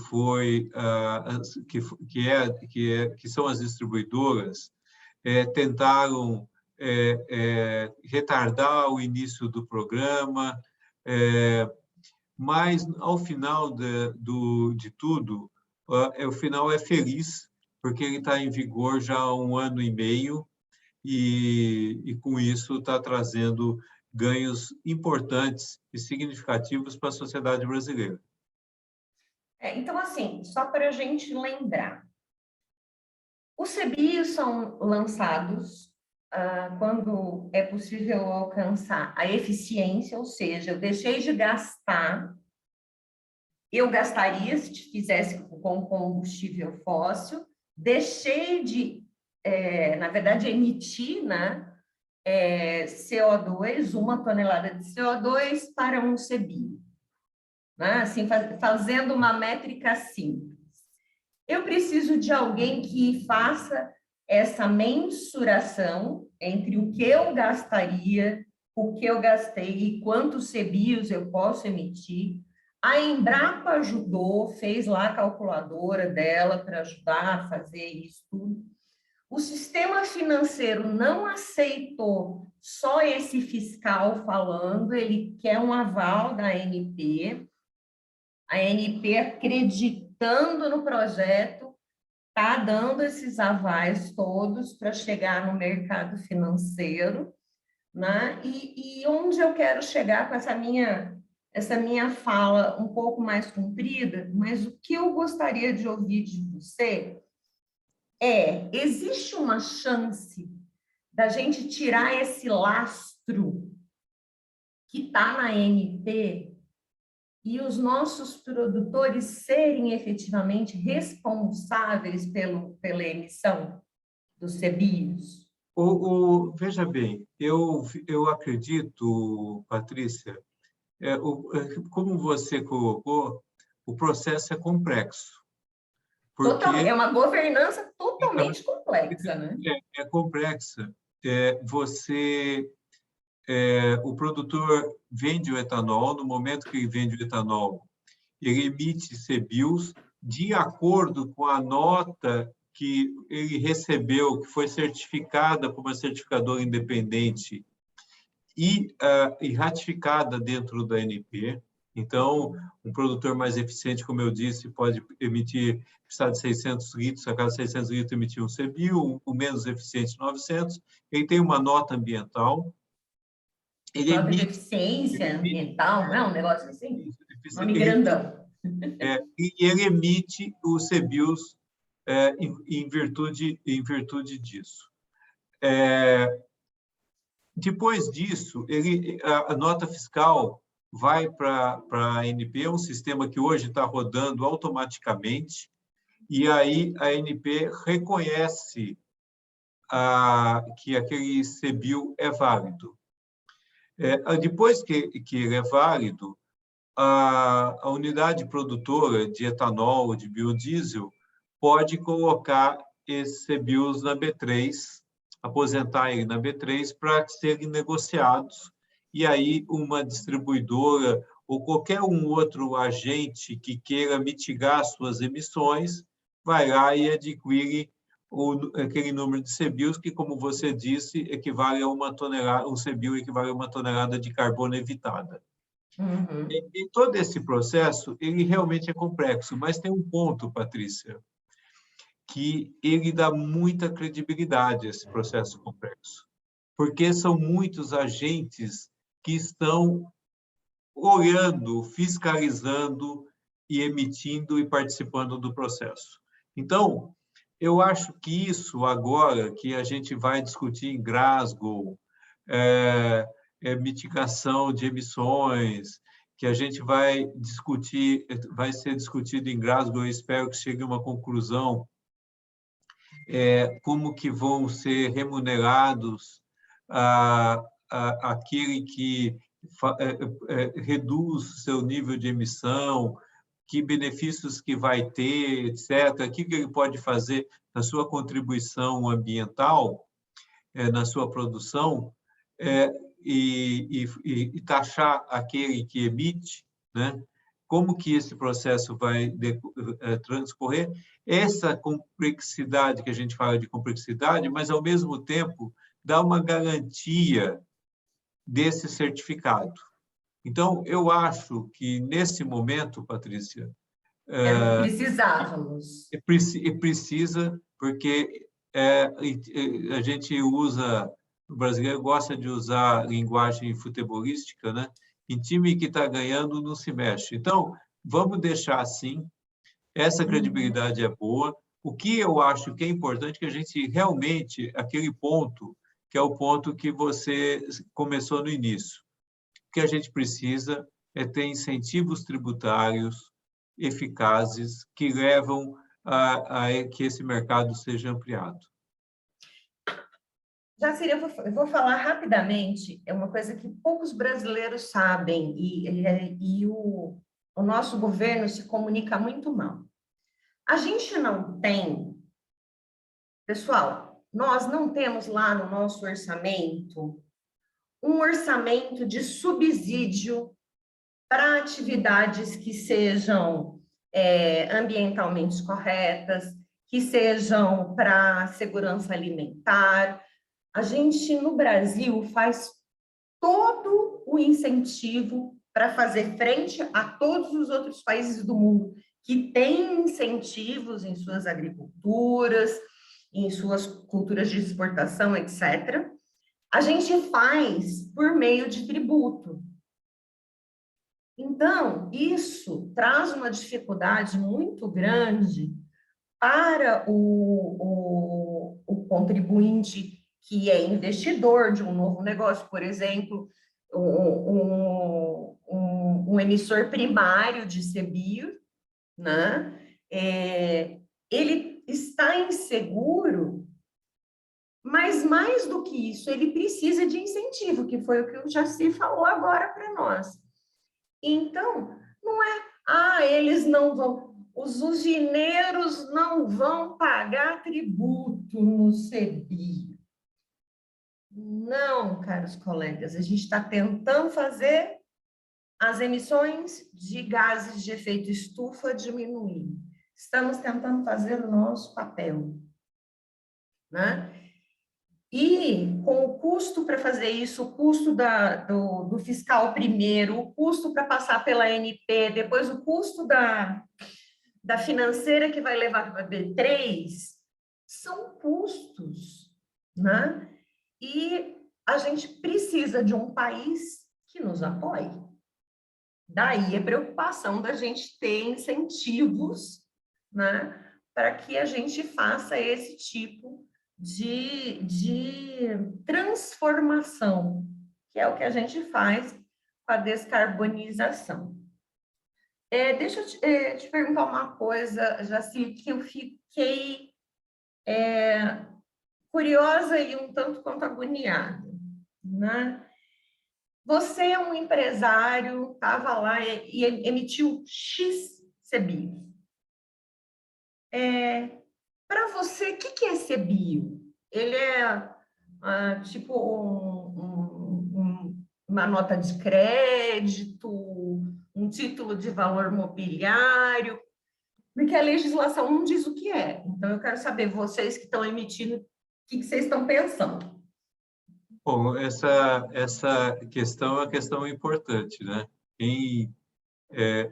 são as distribuidoras, tentaram retardar o início do programa, mas, ao final de tudo, o final é feliz, porque ele está em vigor já há 1 ano e meio, e com isso está trazendo ganhos importantes e significativos para a sociedade brasileira. Então, assim, só para a gente lembrar, os CBIOS são lançados quando é possível alcançar a eficiência, ou seja, eu deixei de gastar, eu gastaria se fizesse com combustível fóssil, deixei de, na verdade, emitir, né, CO2, 1 tonelada de CO2 para um CBIO, né? Assim, fazendo uma métrica simples. Eu preciso de alguém que faça essa mensuração entre o que eu gastaria, o que eu gastei e quantos CBIOS eu posso emitir. A Embrapa ajudou, fez lá a calculadora dela para ajudar a fazer isso tudo. O sistema financeiro não aceitou só esse fiscal falando, ele quer um aval da ANP. A ANP, acreditando no projeto, está dando esses avais todos para chegar no mercado financeiro, né? E onde eu quero chegar com essa minha fala um pouco mais comprida, mas o que eu gostaria de ouvir de você existe uma chance da gente tirar esse lastro que está na ANP e os nossos produtores serem efetivamente responsáveis pela emissão dos CBIOS? Veja bem, eu acredito, Patrícia, como você colocou, o processo é complexo, porque É uma governança totalmente complexa, né? É complexa. O produtor vende o etanol, no momento que ele vende o etanol, ele emite CBIOS de acordo com a nota que ele recebeu, que foi certificada por uma certificadora independente e ratificada dentro da ANP. Então, um produtor mais eficiente, como eu disse, pode precisar de 600 litros, a cada 600 litros emitir um CBIO, o menos eficiente 900. Ele tem uma nota ambiental. Nota de eficiência ambiental, não é um negócio assim? Nome grandão. E ele emite os CBIOS em virtude disso. Depois disso, a nota fiscal vai para a ANP, um sistema que hoje está rodando automaticamente, e aí a ANP reconhece que aquele CBIO é válido. Depois que ele é válido, a unidade produtora de etanol, de biodiesel, pode colocar esses CBIOS na B3, aposentar ele na B3 para serem negociados. E aí uma distribuidora ou qualquer um outro agente que queira mitigar suas emissões vai lá e adquire aquele número de CBIOS que, como você disse, equivale a uma tonelada, um CBIO equivale a uma tonelada de carbono evitada. Uhum. E todo esse processo, ele realmente é complexo, mas tem um ponto, Patrícia, que ele dá muita credibilidade a esse processo complexo, porque são muitos agentes que estão olhando, fiscalizando e emitindo e participando do processo. Então, eu acho que isso agora que a gente vai discutir em Glasgow, mitigação de emissões, que a gente vai discutir, vai ser discutido em Glasgow, eu espero que chegue a uma conclusão, como que vão ser remunerados aquele que reduz seu nível de emissão, que benefícios que vai ter, etc., o que ele pode fazer na sua contribuição ambiental, na sua produção, e taxar aquele que emite, né? Como que esse processo vai transcorrer? Essa complexidade, que a gente fala de complexidade, mas, ao mesmo tempo, dá uma garantia desse certificado. Então, eu acho que, nesse momento, Patrícia... Precisávamos. Precisa, porque a gente usa... O brasileiro gosta de usar linguagem futebolística, né? Em time que está ganhando, não se mexe. Então, vamos deixar assim. Essa credibilidade é boa. O que eu acho que é importante é que a gente realmente, aquele ponto, que é o ponto que você começou no início, o que a gente precisa é ter incentivos tributários eficazes que levam a que esse mercado seja ampliado. Jacir, eu vou falar rapidamente, é uma coisa que poucos brasileiros sabem, e o nosso governo se comunica muito mal. A gente não tem, pessoal, nós não temos lá no nosso orçamento um orçamento de subsídio para atividades que sejam ambientalmente corretas, que sejam para segurança alimentar. A gente, no Brasil, faz todo o incentivo para fazer frente a todos os outros países do mundo que têm incentivos em suas agriculturas, em suas culturas de exportação, etc. A gente faz por meio de tributo. Então, isso traz uma dificuldade muito grande para o o contribuinte que é investidor de um novo negócio, por exemplo, um emissor primário de CBIO, né? Ele está inseguro, mas mais do que isso, ele precisa de incentivo, que foi o que o Jaci falou agora para nós. Então, não é, eles não vão, os usineiros não vão pagar tributo no CBIO. Não, caros colegas, a gente está tentando fazer as emissões de gases de efeito estufa diminuir. Estamos tentando fazer o nosso papel, né? E com o custo para fazer isso, o custo do fiscal primeiro, o custo para passar pela ANP, depois o custo da financeira que vai levar para a B3, são custos, né? E a gente precisa de um país que nos apoie. Daí a preocupação da gente ter incentivos, né, para que a gente faça esse tipo de transformação, que é o que a gente faz com a descarbonização. Deixa eu te perguntar uma coisa, Jaci, que eu fiquei curiosa e um tanto quanto agoniada, né? Você é um empresário, estava lá e emitiu X CBIO. Para você, o que é CBIO? Ele é tipo uma nota de crédito, um título de valor mobiliário, porque a legislação não diz o que é. Então, eu quero saber, vocês que estão emitindo, o que vocês estão pensando? Bom, essa questão é uma questão importante, né?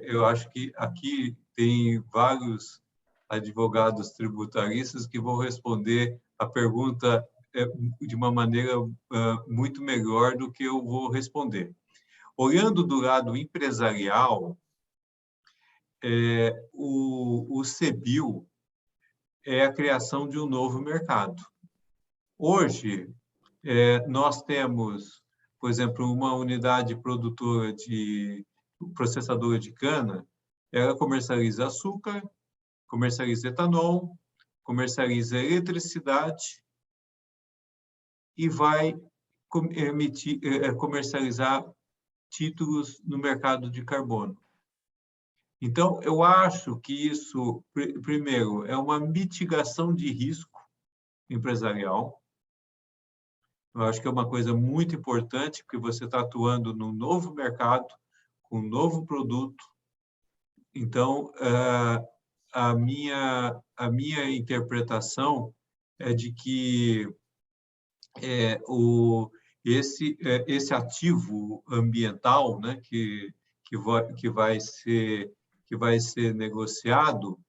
Eu acho que aqui tem vários advogados tributaristas que vão responder a pergunta de uma maneira muito melhor do que eu vou responder. Olhando do lado empresarial, o CBIO é a criação de um novo mercado. Hoje, nós temos, por exemplo, uma unidade produtora processadora de cana, ela comercializa açúcar, comercializa etanol, comercializa eletricidade e vai comercializar títulos no mercado de carbono. Então, eu acho que isso, primeiro, é uma mitigação de risco empresarial. Eu acho que é uma coisa muito importante, porque você está atuando num novo mercado, com um novo produto. Então, a minha interpretação é de que esse ativo ambiental, né, que vai ser negociado,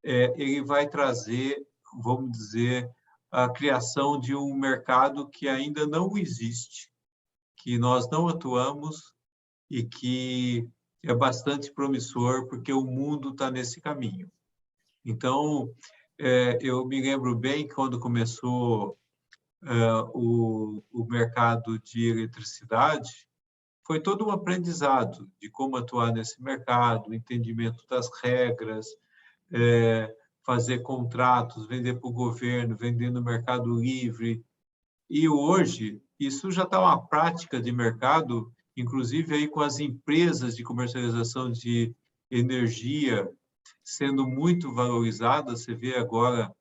ele vai trazer, vamos dizer, a criação de um mercado que ainda não existe, que nós não atuamos e que é bastante promissor, porque o mundo está nesse caminho. Então, eu me lembro bem quando começou o mercado de eletricidade, foi todo um aprendizado de como atuar nesse mercado, entendimento das regras, fazer contratos, vender para o governo, vender no mercado livre. E hoje, isso já está uma prática de mercado, inclusive aí com as empresas de comercialização de energia sendo muito valorizadas. Você vê agora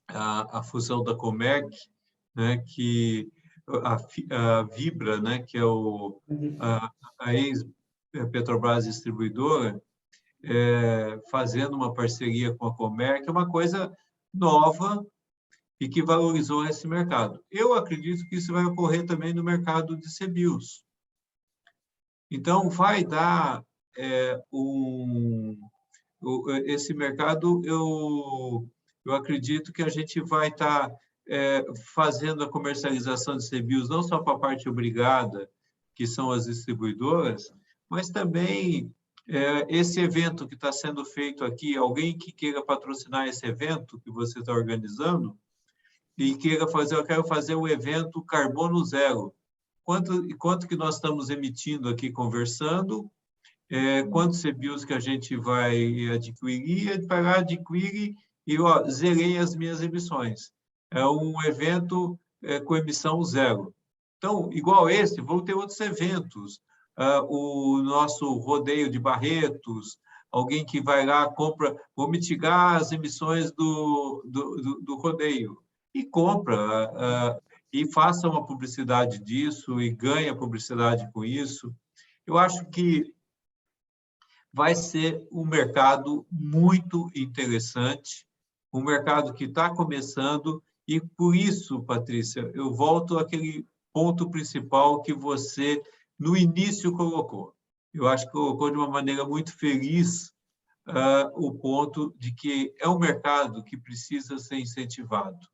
a fusão da Comerc, né, que a Vibra, né, que é a ex-Petrobras distribuidora, fazendo uma parceria com a Comerc, é uma coisa nova e que valorizou esse mercado. Eu acredito que isso vai ocorrer também no mercado de CBIOS. Então, vai dar esse mercado, eu acredito que a gente vai estar fazendo a comercialização de CBIOS não só para a parte obrigada, que são as distribuidoras, mas também esse evento que está sendo feito aqui, alguém que queira patrocinar esse evento que você está organizando, e queira fazer, eu quero fazer o evento Carbono Zero. Quanto que nós estamos emitindo aqui conversando, quantos CBIOS que a gente vai adquirir, para adquirir e zerei as minhas emissões. É um evento com emissão zero. Então, igual esse, vão ter outros eventos. O nosso rodeio de Barretos, alguém que vai lá, compra, vou mitigar as emissões do rodeio, e compra, e faça uma publicidade disso, e ganha publicidade com isso. Eu acho que vai ser um mercado muito interessante, um mercado que está começando, e por isso, Patrícia, eu volto àquele ponto principal que você, no início, colocou. Eu acho que colocou de uma maneira muito feliz o ponto de que é um mercado que precisa ser incentivado.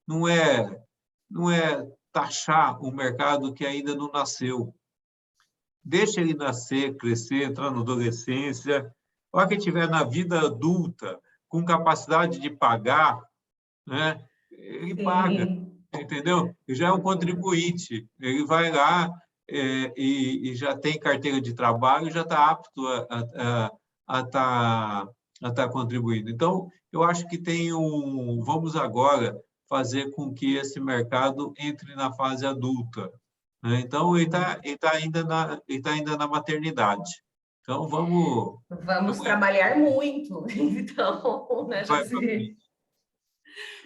Não é taxar um mercado que ainda não nasceu. Deixa ele nascer, crescer, entrar na adolescência. A hora que estiver na vida adulta, com capacidade de pagar, né, ele paga, entendeu? Ele já é um contribuinte. Ele vai lá e já tem carteira de trabalho, já está apto a estar contribuindo. Então, eu acho que vamos agora fazer com que esse mercado entre na fase adulta. Né? Então, ele tá ainda na maternidade. Então, Vamos trabalhar muito, então, né, Jaci?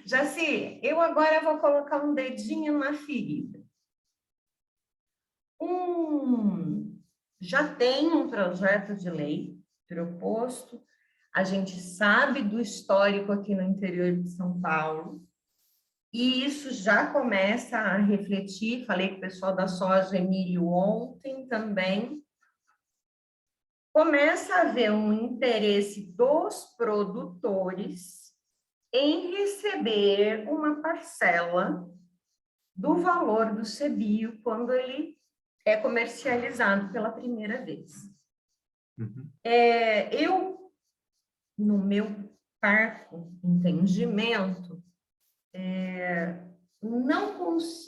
Jaci, eu agora vou colocar um dedinho na ferida. Já tem um projeto de lei proposto, a gente sabe do histórico aqui no interior de São Paulo, e isso já começa a refletir, falei com o pessoal da Soja Emílio ontem também, começa a haver um interesse dos produtores em receber uma parcela do valor do CBIO quando ele é comercializado pela primeira vez. Uhum. No meu parco entendimento,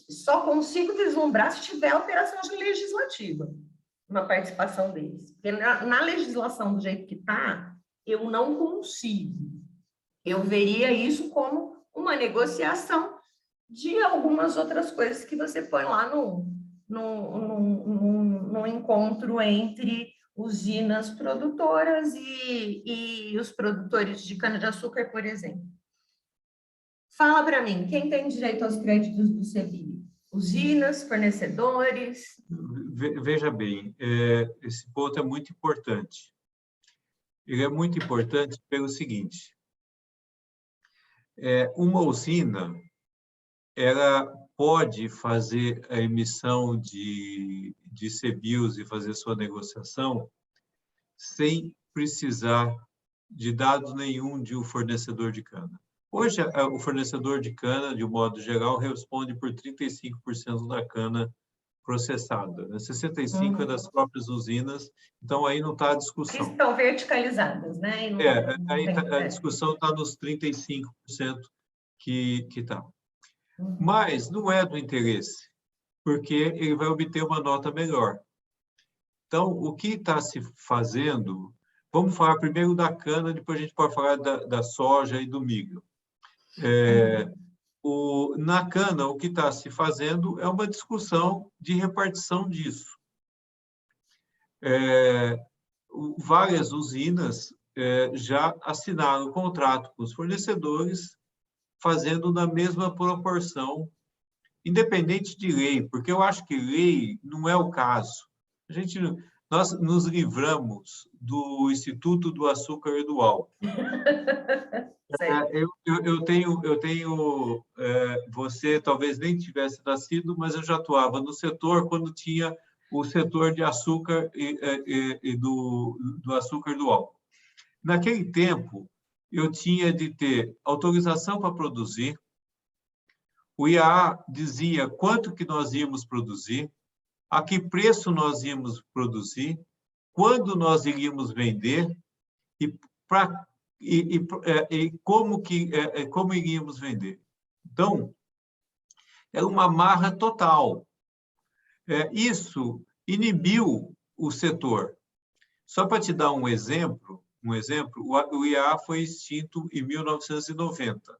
só consigo vislumbrar se tiver alteração legislativa na participação deles. Porque na legislação do jeito que está, eu não consigo. Eu veria isso como uma negociação de algumas outras coisas que você põe lá no encontro entre usinas produtoras e os produtores de cana-de-açúcar, por exemplo. Fala para mim, quem tem direito aos créditos do CBIO? Usinas, fornecedores? Veja bem, esse ponto é muito importante. Ele é muito importante pelo seguinte: uma usina, ela pode fazer a emissão de CBIOS e fazer sua negociação sem precisar de dados nenhum de um fornecedor de cana. Hoje, o fornecedor de cana, de um modo geral, responde por 35% da cana processada. 65% é das próprias usinas, então aí não está a discussão. Que estão verticalizadas, né? Aí a discussão está nos 35% que está. Mas não é do interesse, porque ele vai obter uma nota melhor. Então, o que está se fazendo... Vamos falar primeiro da cana, depois a gente pode falar da soja e do milho. Na cana, o que está se fazendo é uma discussão de repartição disso. Várias usinas já assinaram contrato com os fornecedores, fazendo na mesma proporção, independente de lei, porque eu acho que lei não é o caso. Nós nos livramos do Instituto do Açúcar e do Álcool. Você talvez nem tivesse nascido, mas eu já atuava no setor quando tinha o setor de açúcar e do açúcar e do álcool. Naquele tempo, eu tinha de ter autorização para produzir, o IAA dizia quanto que nós íamos produzir, a que preço nós íamos produzir, quando nós iríamos vender e como iríamos vender. Então, era uma marra total. Isso inibiu o setor. Só para te dar um exemplo, o IAA foi extinto em 1990.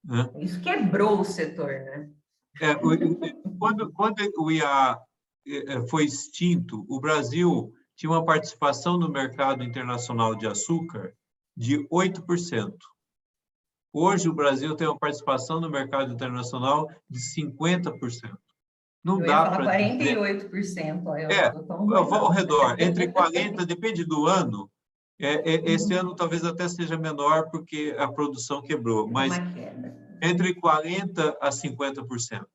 Né? Isso quebrou o setor, né? Quando o IAA foi extinto, o Brasil tinha uma participação no mercado internacional de açúcar de 8%. Hoje, o Brasil tem uma participação no mercado internacional de 50%. Não dá para 48%. Eu vou ao redor. Entre 40%, depende do ano. Esse ano talvez até seja menor, porque a produção quebrou, mas entre 40% a 50%.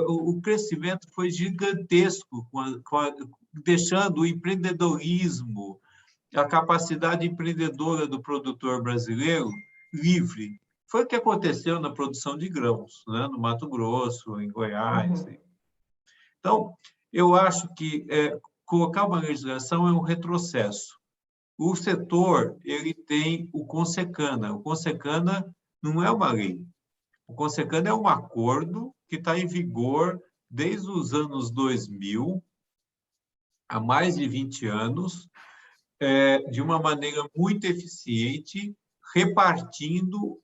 O crescimento foi gigantesco, deixando o empreendedorismo, a capacidade empreendedora do produtor brasileiro livre. Foi o que aconteceu na produção de grãos, né? No Mato Grosso, em Goiás. Então, eu acho que colocar uma legislação é um retrocesso. O setor ele tem o Consecana. O Consecana não é uma lei. O Consecana é um acordo que está em vigor desde os anos 2000, há mais de 20 anos, de uma maneira muito eficiente, repartindo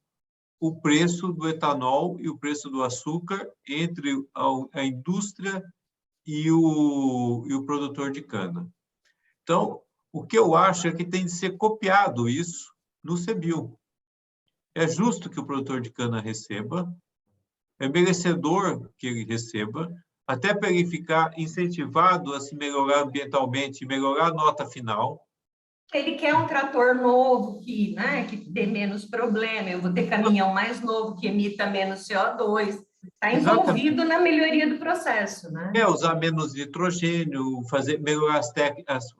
o preço do etanol e o preço do açúcar entre a indústria e o produtor de cana. Então, o que eu acho é que tem de ser copiado isso no CBIO. É justo que o produtor de cana receba, é merecedor que ele receba, até para ele ficar incentivado a se melhorar ambientalmente, melhorar a nota final. Ele quer um trator novo que dê menos problema, eu vou ter caminhão mais novo que emita menos CO2. Está envolvido na melhoria do processo, né? Usar menos nitrogênio, melhorar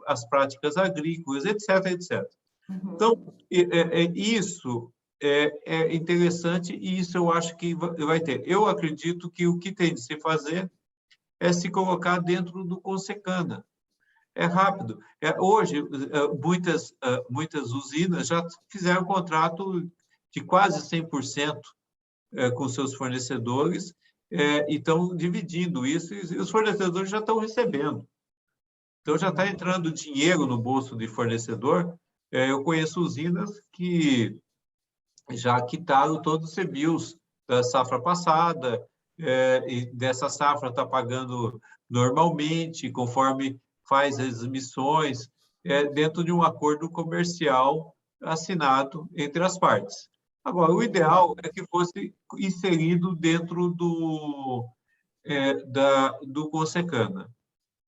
as práticas agrícolas, etc., etc. Então, isso é interessante e isso eu acho que vai ter. Eu acredito que o que tem de se fazer é se colocar dentro do Consecana. É rápido. Hoje, muitas usinas já fizeram contrato de quase 100% com seus fornecedores e estão dividindo isso, e os fornecedores já estão recebendo. Então, já está entrando dinheiro no bolso de fornecedor. Eu conheço usinas que já quitaram todos os CBIOs da safra passada, e dessa safra está pagando normalmente, conforme faz as emissões, dentro de um acordo comercial assinado entre as partes. Agora, o ideal é que fosse inserido dentro do Consecana.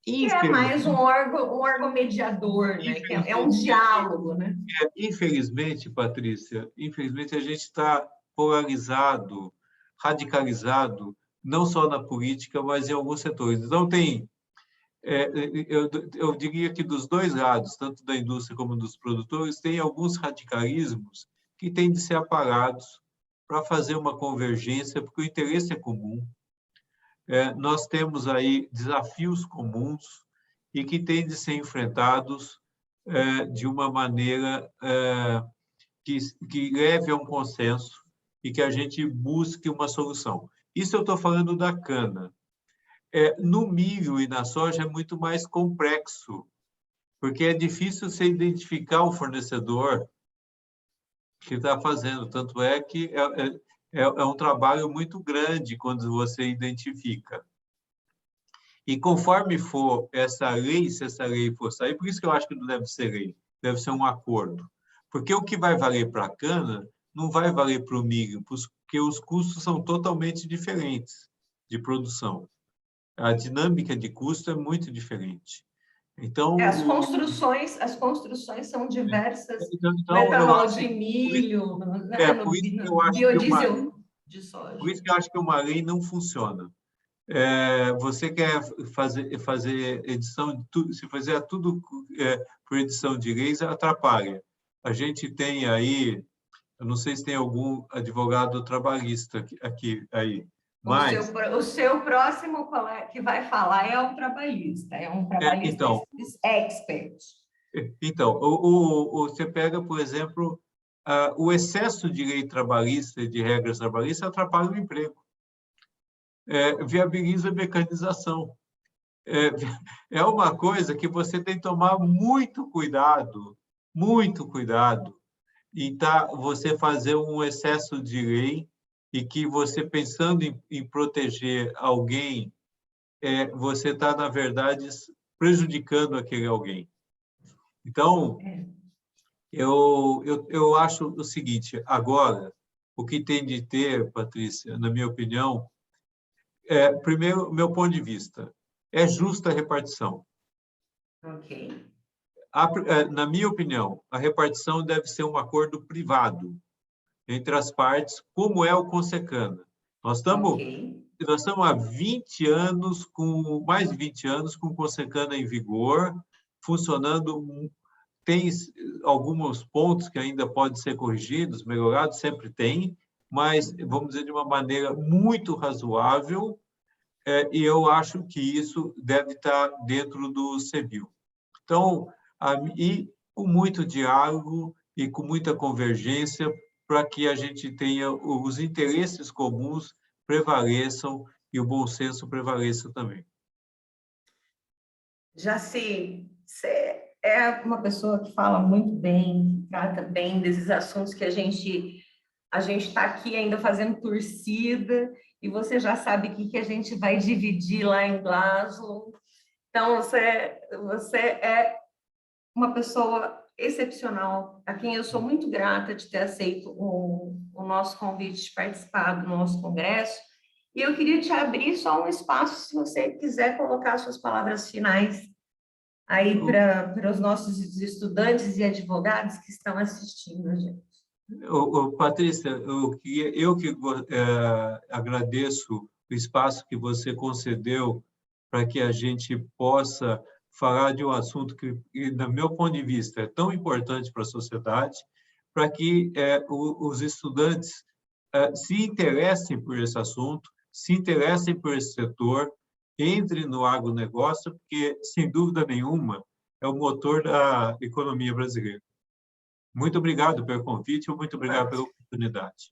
É mais um órgão mediador, né? Que é um diálogo, né? Infelizmente, Patrícia, a gente está polarizado, radicalizado, não só na política, mas em alguns setores. Então, eu diria que dos dois lados, tanto da indústria como dos produtores, tem alguns radicalismos que têm de ser apagados para fazer uma convergência, porque o interesse é comum. Nós temos aí desafios comuns e que têm de ser enfrentados de uma maneira que leve a um consenso e que a gente busque uma solução. Isso eu estou falando da cana. No milho e na soja é muito mais complexo, porque é difícil você identificar o fornecedor que está fazendo. Tanto é que é um trabalho muito grande quando você identifica. E conforme for essa lei, se essa lei for sair, por isso que eu acho que não deve ser lei, deve ser um acordo. Porque o que vai valer para a cana não vai valer para o milho, porque os custos são totalmente diferentes de produção. A dinâmica de custo é muito diferente. Então, as construções são diversas. Então, no etanol de milho, no biodiesel de soja. Por isso que eu acho que uma lei não funciona. Você quer fazer edição de tudo, se fizer tudo por edição de leis, atrapalha. A gente tem aí, eu não sei se tem algum advogado trabalhista aí, mas... O seu próximo que vai falar é um trabalhista expert. Então, você pega, por exemplo, o excesso de lei trabalhista e de regras trabalhistas atrapalha o emprego. viabiliza a mecanização. É uma coisa que você tem que tomar muito cuidado, e você fazer um excesso de lei e que você, pensando em proteger alguém, você está, na verdade, prejudicando aquele alguém. Então, eu acho o seguinte, agora, o que tem de ter, Patrícia, na minha opinião, primeiro, meu ponto de vista, é justa a repartição. Ok. Na minha opinião, a repartição deve ser um acordo privado entre as partes, como é o Consecana. Nós estamos há 20 anos, mais de 20 anos, com o Consecana em vigor, funcionando. Tem alguns pontos que ainda podem ser corrigidos, melhorados, sempre tem, mas, vamos dizer, de uma maneira muito razoável, e eu acho que isso deve estar dentro do CEBIL. Então, e com muito diálogo e com muita convergência, para que a gente tenha os interesses comuns prevaleçam e o bom senso prevaleça também. Jaci, você é uma pessoa que fala muito bem, que trata bem desses assuntos que a gente está aqui ainda fazendo torcida, e você já sabe o que a gente vai dividir lá em Glasgow. Então, você é uma pessoa excepcional, a quem eu sou muito grata de ter aceito o nosso convite de participar do nosso congresso. E eu queria te abrir só um espaço, se você quiser colocar suas palavras finais aí para os nossos estudantes e advogados que estão assistindo a gente. Patrícia, eu que agradeço o espaço que você concedeu para que a gente possa falar de um assunto que, do meu ponto de vista, é tão importante para a sociedade, para que os estudantes se interessem por esse assunto, se interessem por esse setor, entrem no agronegócio, porque, sem dúvida nenhuma, é o motor da economia brasileira. Muito obrigado pelo convite, muito obrigado pela oportunidade.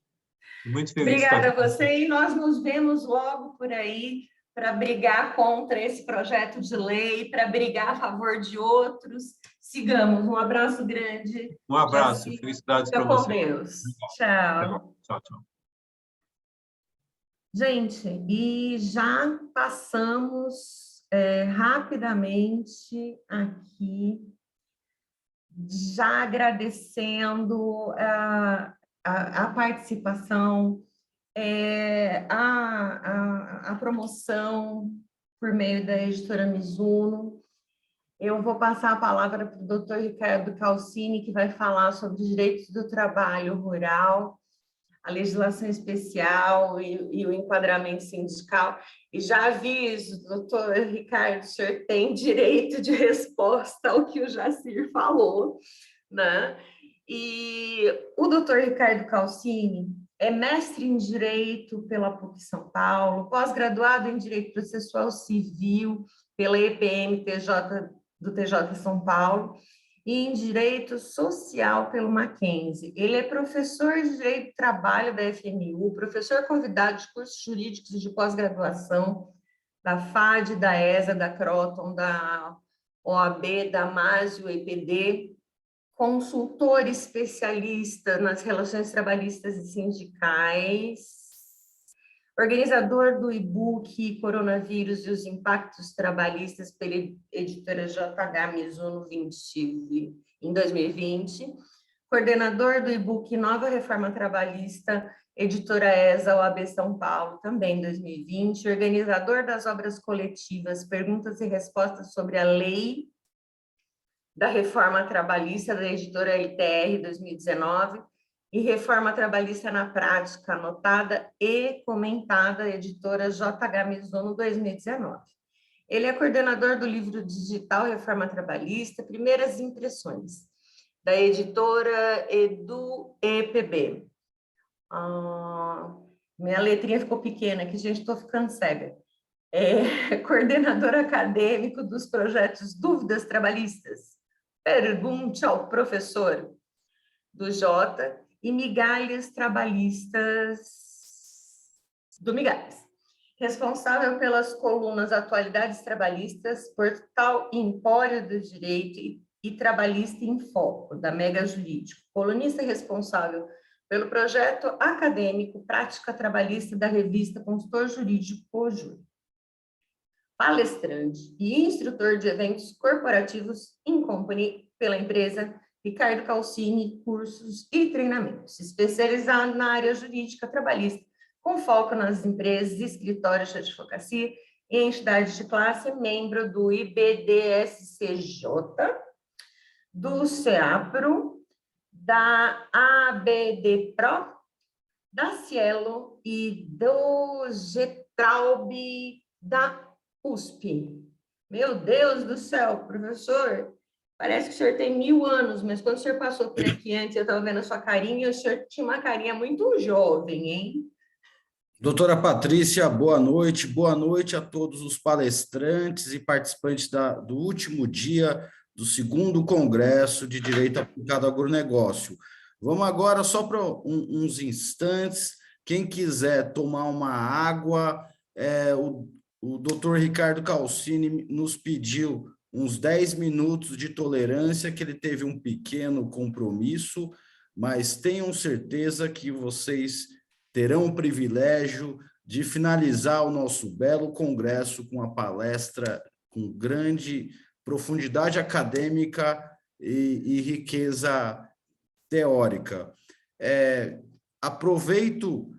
Muito feliz de estar aqui. Obrigada a você, e nós nos vemos logo por aí para brigar contra esse projeto de lei, para brigar a favor de outros. Sigamos. Um abraço grande. Um abraço, felicidades para você. Fica com Deus. Tchau. Tchau. Gente, e já passamos rapidamente aqui, já agradecendo a participação, a promoção por meio da editora Mizuno. Eu vou passar a palavra para o doutor Ricardo Calcini, que vai falar sobre os direitos do trabalho rural, a legislação especial e o enquadramento sindical. E já aviso, doutor Ricardo, o senhor tem direito de resposta ao que o Jacir falou, né? E o doutor Ricardo Calcini é mestre em Direito pela PUC São Paulo, pós-graduado em Direito Processual Civil pela EPM-TJ do TJ São Paulo, e em Direito Social pelo Mackenzie. Ele é professor de Direito do Trabalho da FMU, professor convidado de cursos jurídicos de pós-graduação da FAD, da ESA, da Croton, da OAB, da MASE, EPD, consultor especialista nas relações trabalhistas e sindicais, organizador do e-book Coronavírus e os Impactos Trabalhistas pela editora JH Mizuno 20, em 2020, coordenador do e-book Nova Reforma Trabalhista, editora ESA, OAB São Paulo, também em 2020, organizador das obras coletivas Perguntas e Respostas sobre a Lei da Reforma Trabalhista, da editora LTR, 2019, e Reforma Trabalhista na Prática, anotada e comentada, editora JH Mizuno, 2019. Ele é coordenador do livro digital Reforma Trabalhista, Primeiras Impressões, da editora Edu-EPB. Minha letrinha ficou pequena aqui, gente, estou ficando cega. Coordenador acadêmico dos projetos Dúvidas Trabalhistas, Pergunte ao Professor, do Jota, e Migalhas Trabalhistas, do Migalhas. responsável pelas colunas Atualidades Trabalhistas, Portal Empório do Direito e Trabalhista em Foco, da Mega Jurídico. Colunista responsável pelo projeto acadêmico Prática Trabalhista da revista Consultor Jurídico Cojur. Palestrante e instrutor de eventos corporativos in company pela empresa Ricardo Calcini Cursos e Treinamentos, especializado na área jurídica trabalhista, com foco nas empresas e escritórios de advocacia e entidades de classe, membro do IBDSCJ, do CEAPRO, da ABDPRO, da Cielo e do GETRAUB da USP. Meu Deus do céu, professor, parece que o senhor tem 1000 anos, mas quando o senhor passou por aqui antes, eu estava vendo a sua carinha, o senhor tinha uma carinha muito jovem, hein? Doutora Patrícia, boa noite a todos os palestrantes e participantes do último dia do 2º Congresso de Direito Aplicado ao Agronegócio. Vamos agora só para uns instantes, quem quiser tomar uma água, o doutor Ricardo Calcini nos pediu uns 10 minutos de tolerância, que ele teve um pequeno compromisso, mas tenham certeza que vocês terão o privilégio de finalizar o nosso belo congresso com a palestra com grande profundidade acadêmica e riqueza teórica. Aproveito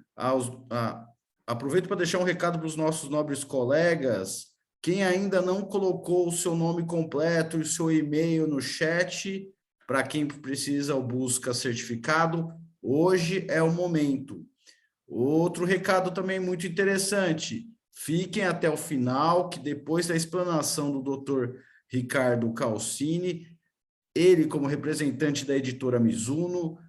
para deixar um recado para os nossos nobres colegas. Quem ainda não colocou o seu nome completo e o seu e-mail no chat, para quem precisa o busca certificado, hoje é o momento. Outro recado também muito interessante, fiquem até o final, que depois da explanação do Dr. Ricardo Calcini, ele, como representante da editora Mizuno,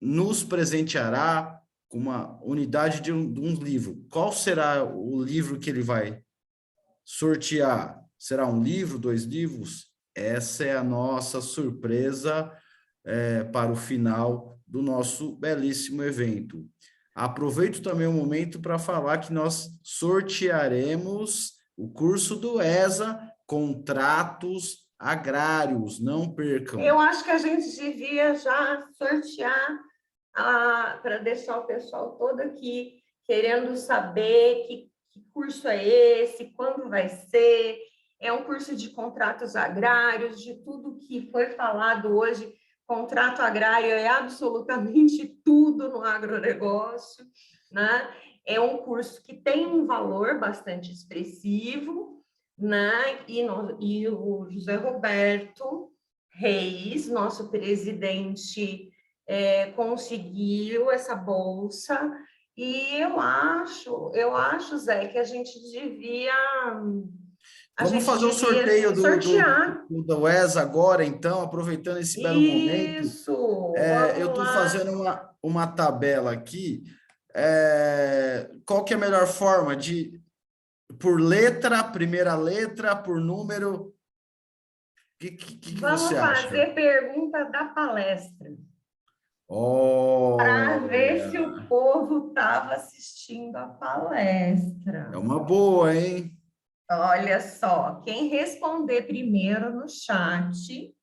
nos presenteará com uma unidade de um livro. Qual será o livro que ele vai sortear? Será um livro, 2 livros? Essa é a nossa surpresa para o final do nosso belíssimo evento. Aproveito também o momento para falar que nós sortearemos o curso do ESA, Contratos Agrários, não percam. Eu acho que a gente devia já sortear para deixar o pessoal todo aqui querendo saber que curso é esse, quando vai ser. É um curso de contratos agrários, de tudo que foi falado hoje. Contrato agrário é absolutamente tudo no agronegócio, né? É um curso que tem um valor bastante expressivo, né? E o José Roberto Reis, nosso presidente, conseguiu essa bolsa, e eu acho, Zé, que a gente devia... Vamos fazer o sorteio do ESA agora, então, aproveitando esse belo momento. Isso! Eu estou fazendo uma tabela aqui. Qual que é a melhor forma? Por letra, primeira letra, por número? O que você acha? Vamos fazer pergunta da palestra. Para ver se o povo estava assistindo a palestra. É uma boa, hein? Olha só, quem responder primeiro no chat,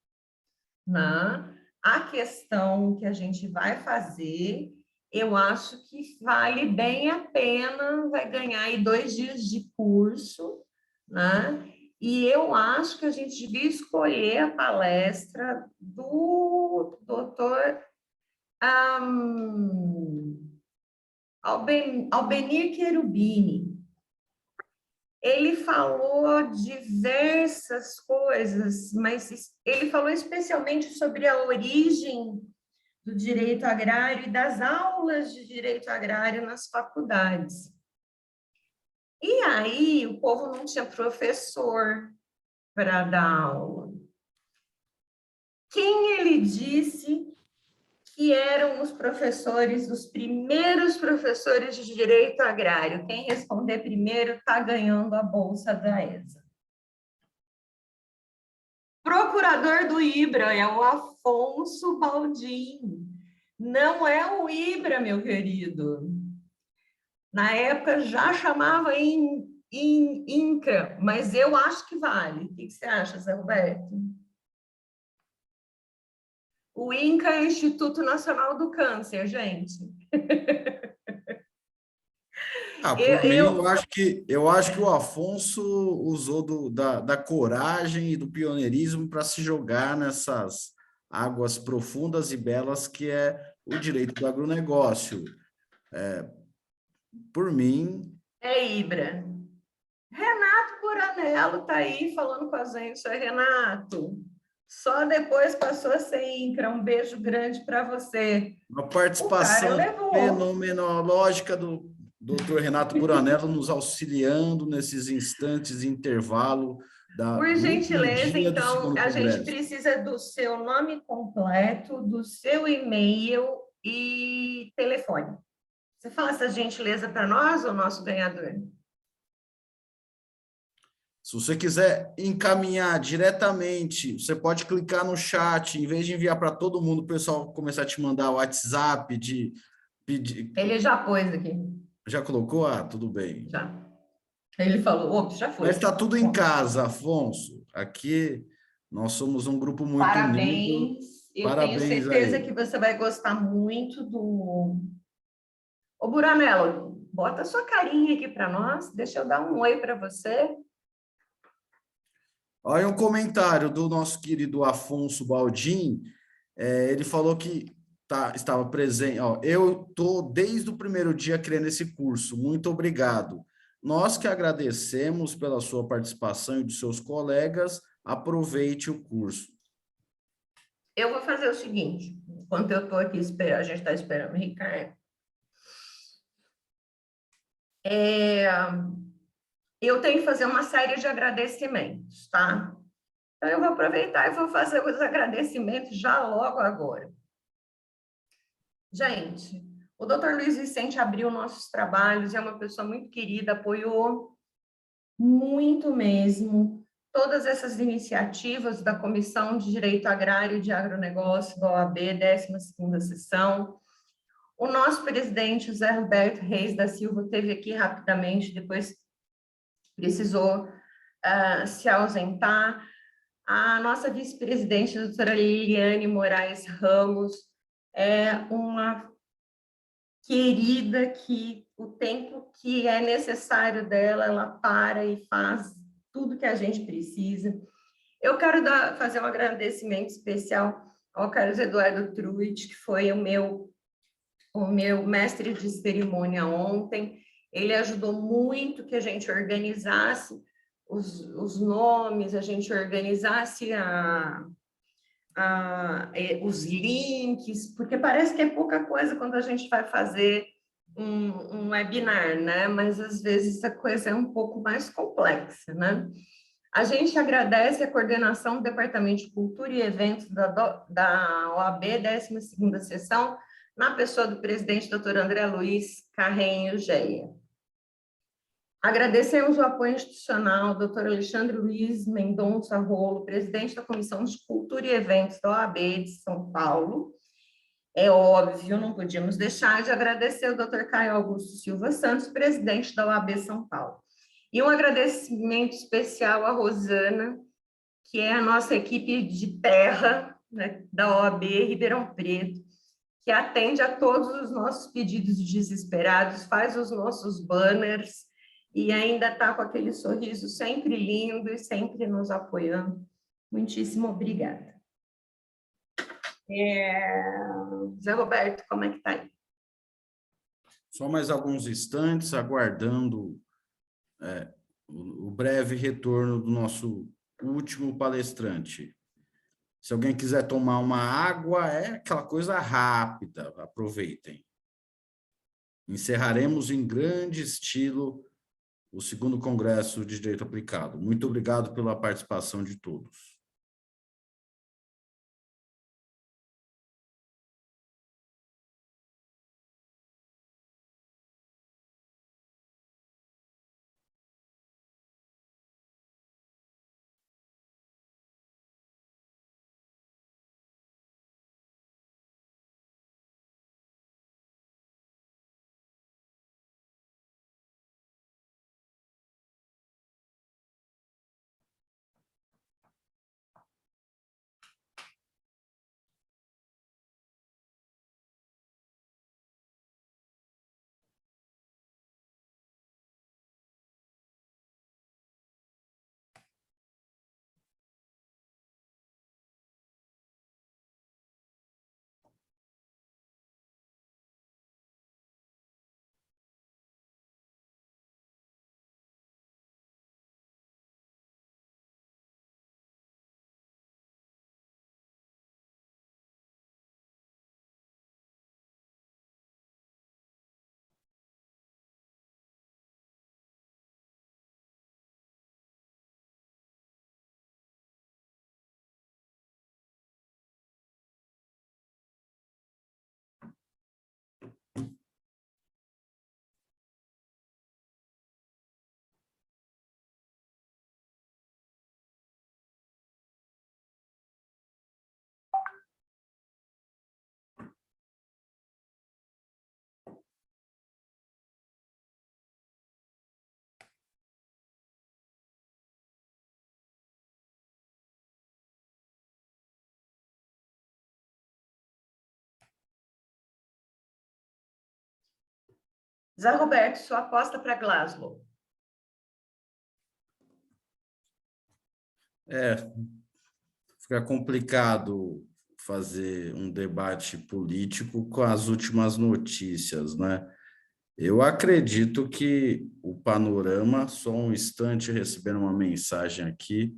né, a questão que a gente vai fazer, eu acho que vale bem a pena, vai ganhar aí 2 dias de curso, né? E eu acho que a gente devia escolher a palestra do doutor Albenir Cherubini. Ele falou diversas coisas, mas ele falou especialmente sobre a origem do direito agrário e das aulas de direito agrário nas faculdades. E aí, o povo não tinha professor para dar aula. Quem ele disse que eram os professores, os primeiros professores de direito agrário? Quem responder primeiro está ganhando a bolsa da ESA. Procurador do IBRA é o Afonso Baldim. Não é o IBRA, meu querido. Na época já chamava em INCRA, mas eu acho que vale. O que você acha, Zé Roberto? O INCA é o Instituto Nacional do Câncer, gente. Por mim, Eu, eu acho que o Afonso usou da coragem e do pioneirismo para se jogar nessas águas profundas e belas que é o direito do agronegócio. Por mim, é Ibra. Renato Buranello está aí falando com a gente. Oi, Renato. Só depois passou a ser INCRA. Um beijo grande para você. uma O cara participação levou. fenomenológica do Dr. Renato Buranello nos auxiliando nesses instantes de intervalo Por no último gentileza, dia do então, segundo a gente congresso. precisa do seu nome completo, do seu e-mail e telefone. Você fala essa gentileza para nós, o nosso ganhador? Se você quiser encaminhar diretamente, você pode clicar no chat, em vez de enviar para todo mundo, o pessoal começar a te mandar o WhatsApp de pedir. Ele já pôs aqui, Já colocou? Ah, tudo bem. já. Ele falou, ops, já Mas foi. está tudo em casa, Afonso. Aqui nós somos um grupo muito unido. Parabéns. Eu tenho Parabéns certeza que aí. você vai gostar muito do... Ô, Buranello, bota sua carinha aqui para nós. Deixa eu dar um oi para você. Olha um comentário do nosso querido Afonso Baldim. Ele falou que estava presente. Ó, eu estou desde o primeiro dia criando esse curso. Muito obrigado. Nós que agradecemos pela sua participação e dos seus colegas. Aproveite o curso. Eu vou fazer o seguinte, enquanto eu estou aqui esperando, a gente está esperando o Ricardo. Eu tenho que fazer uma série de agradecimentos, tá? Então, eu vou aproveitar e vou fazer os agradecimentos já logo agora. Gente, o Dr. Luiz Vicente abriu nossos trabalhos, é uma pessoa muito querida, apoiou muito mesmo todas essas iniciativas da Comissão de Direito Agrário e de Agronegócio da OAB, 12ª sessão. O nosso presidente, José Roberto Reis da Silva, esteve aqui rapidamente, depois precisou se ausentar. A nossa vice-presidente, a doutora Liliane Moraes Ramos, é uma querida que o tempo que é necessário dela, ela para e faz tudo que a gente precisa. Eu quero fazer um agradecimento especial ao Carlos Eduardo Truitt, que foi o meu mestre de cerimônia ontem. Ele ajudou muito que a gente organizasse os nomes, a gente organizasse os links, porque parece que é pouca coisa quando a gente vai fazer um webinar, né? Mas às vezes a coisa é um pouco mais complexa, né? A gente agradece a coordenação do Departamento de Cultura e Eventos da OAB, 12ª sessão, na pessoa do presidente, doutor André Luiz Carrenho Geia. Agradecemos o apoio institucional do Dr. Alexandre Luiz Mendonça Rolo, presidente da Comissão de Cultura e Eventos da OAB de São Paulo. É óbvio, não podíamos deixar de agradecer o Dr. Caio Augusto Silva Santos, presidente da OAB São Paulo. E um agradecimento especial à Rosana, que é a nossa equipe de terra, né, da OAB Ribeirão Preto, que atende a todos os nossos pedidos desesperados, faz os nossos banners e ainda está com aquele sorriso sempre lindo e sempre nos apoiando. Muitíssimo obrigada. Zé Roberto, como é que está aí? Só mais alguns instantes, aguardando o breve retorno do nosso último palestrante. Se alguém quiser tomar uma água, é aquela coisa rápida, aproveitem. Encerraremos em grande estilo o segundo Congresso de Direito Aplicado. Muito obrigado pela participação de todos. Zé Roberto, sua aposta para Glasgow. Fica complicado fazer um debate político com as últimas notícias, né? Eu acredito que o panorama, só um instante, recebendo uma mensagem aqui.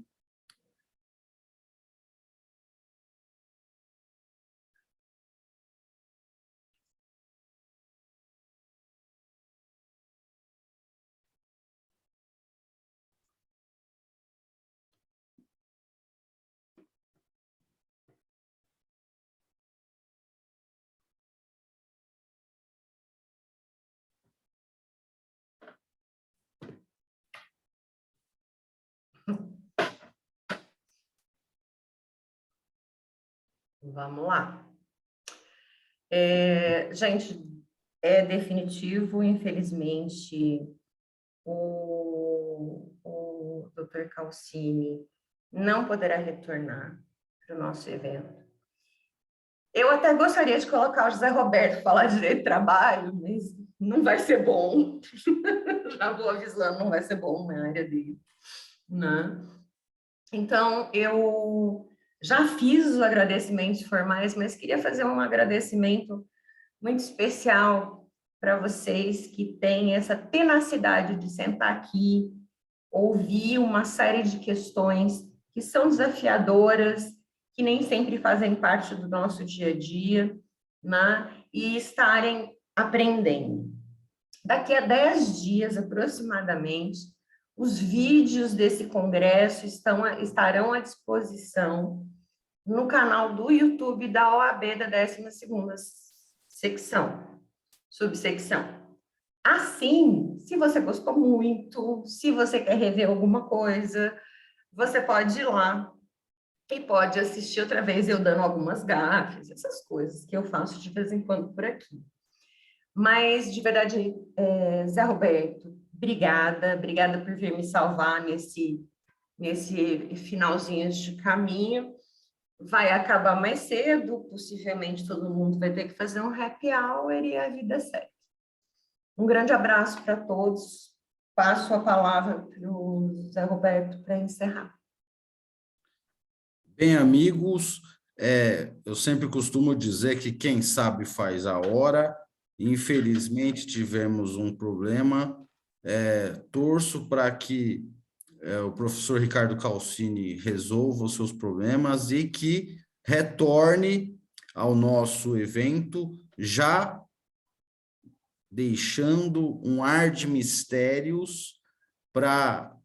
Vamos lá. Gente, é definitivo, infelizmente, o Dr. Calcini não poderá retornar para o nosso evento. Eu até gostaria de colocar o José Roberto para falar de direito de trabalho, mas não vai ser bom. Já vou avisando, não vai ser bom na área dele, né? Então, eu já fiz os agradecimentos formais, mas queria fazer um agradecimento muito especial para vocês que têm essa tenacidade de sentar aqui, ouvir uma série de questões que são desafiadoras, que nem sempre fazem parte do nosso dia a dia, né? E estarem aprendendo. Daqui a 10 dias, aproximadamente, os vídeos desse congresso estarão à disposição no canal do YouTube da OAB da 12ª subsecção. Assim, se você gostou muito, se você quer rever alguma coisa, você pode ir lá e pode assistir outra vez eu dando algumas gafes, essas coisas que eu faço de vez em quando por aqui. Mas, de verdade, Zé Roberto, obrigada por vir me salvar nesse finalzinho de caminho. Vai acabar mais cedo, possivelmente todo mundo vai ter que fazer um happy hour e a vida segue. Um grande abraço para todos. Passo a palavra para o Zé Roberto para encerrar. Bem, amigos, eu sempre costumo dizer que quem sabe faz a hora. Infelizmente, tivemos um problema. Torço para que o professor Ricardo Calcini resolva os seus problemas e que retorne ao nosso evento, já deixando um ar de mistérios para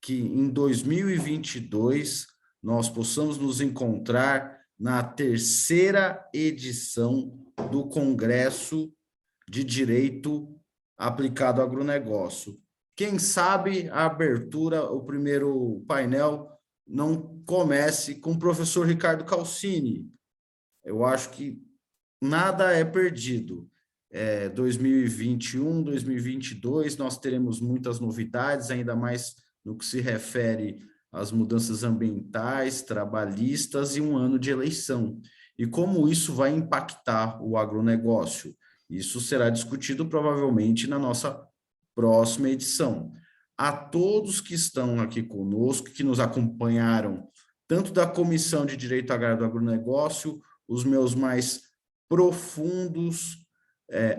que em 2022 nós possamos nos encontrar na 3ª edição do Congresso de Direito Aplicado ao Agronegócio. Quem sabe a abertura, o primeiro painel, não comece com o professor Ricardo Calcini. Eu acho que nada é perdido. 2021, 2022, nós teremos muitas novidades, ainda mais no que se refere às mudanças ambientais, trabalhistas e um ano de eleição. E como isso vai impactar o agronegócio? Isso será discutido provavelmente na nossa próxima edição. A todos que estão aqui conosco, que nos acompanharam, tanto da Comissão de Direito Agrário do Agronegócio, os meus mais profundos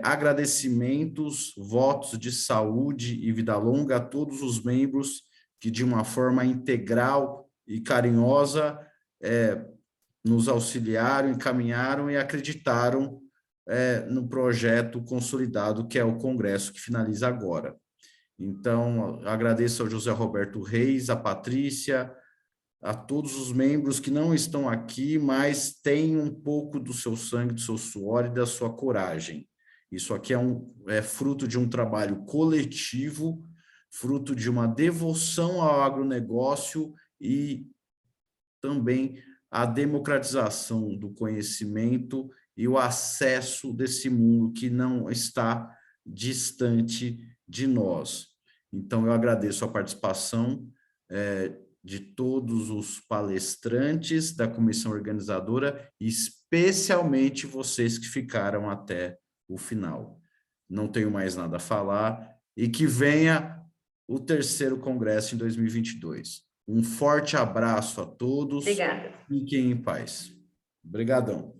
agradecimentos, votos de saúde e vida longa a todos os membros que, de uma forma integral e carinhosa, nos auxiliaram, encaminharam e acreditaram no projeto consolidado, que é o Congresso, que finaliza agora. Então, agradeço ao José Roberto Reis, a Patrícia, a todos os membros que não estão aqui, mas têm um pouco do seu sangue, do seu suor e da sua coragem. Isso aqui é fruto de um trabalho coletivo, fruto de uma devoção ao agronegócio e também a democratização do conhecimento e o acesso desse mundo que não está distante de nós. Então, eu agradeço a participação de todos os palestrantes da comissão organizadora, especialmente vocês que ficaram até o final. não tenho mais nada a falar, e que venha o 3º Congresso em 2022. Um forte abraço a todos. Obrigada. Fiquem em paz. Obrigadão.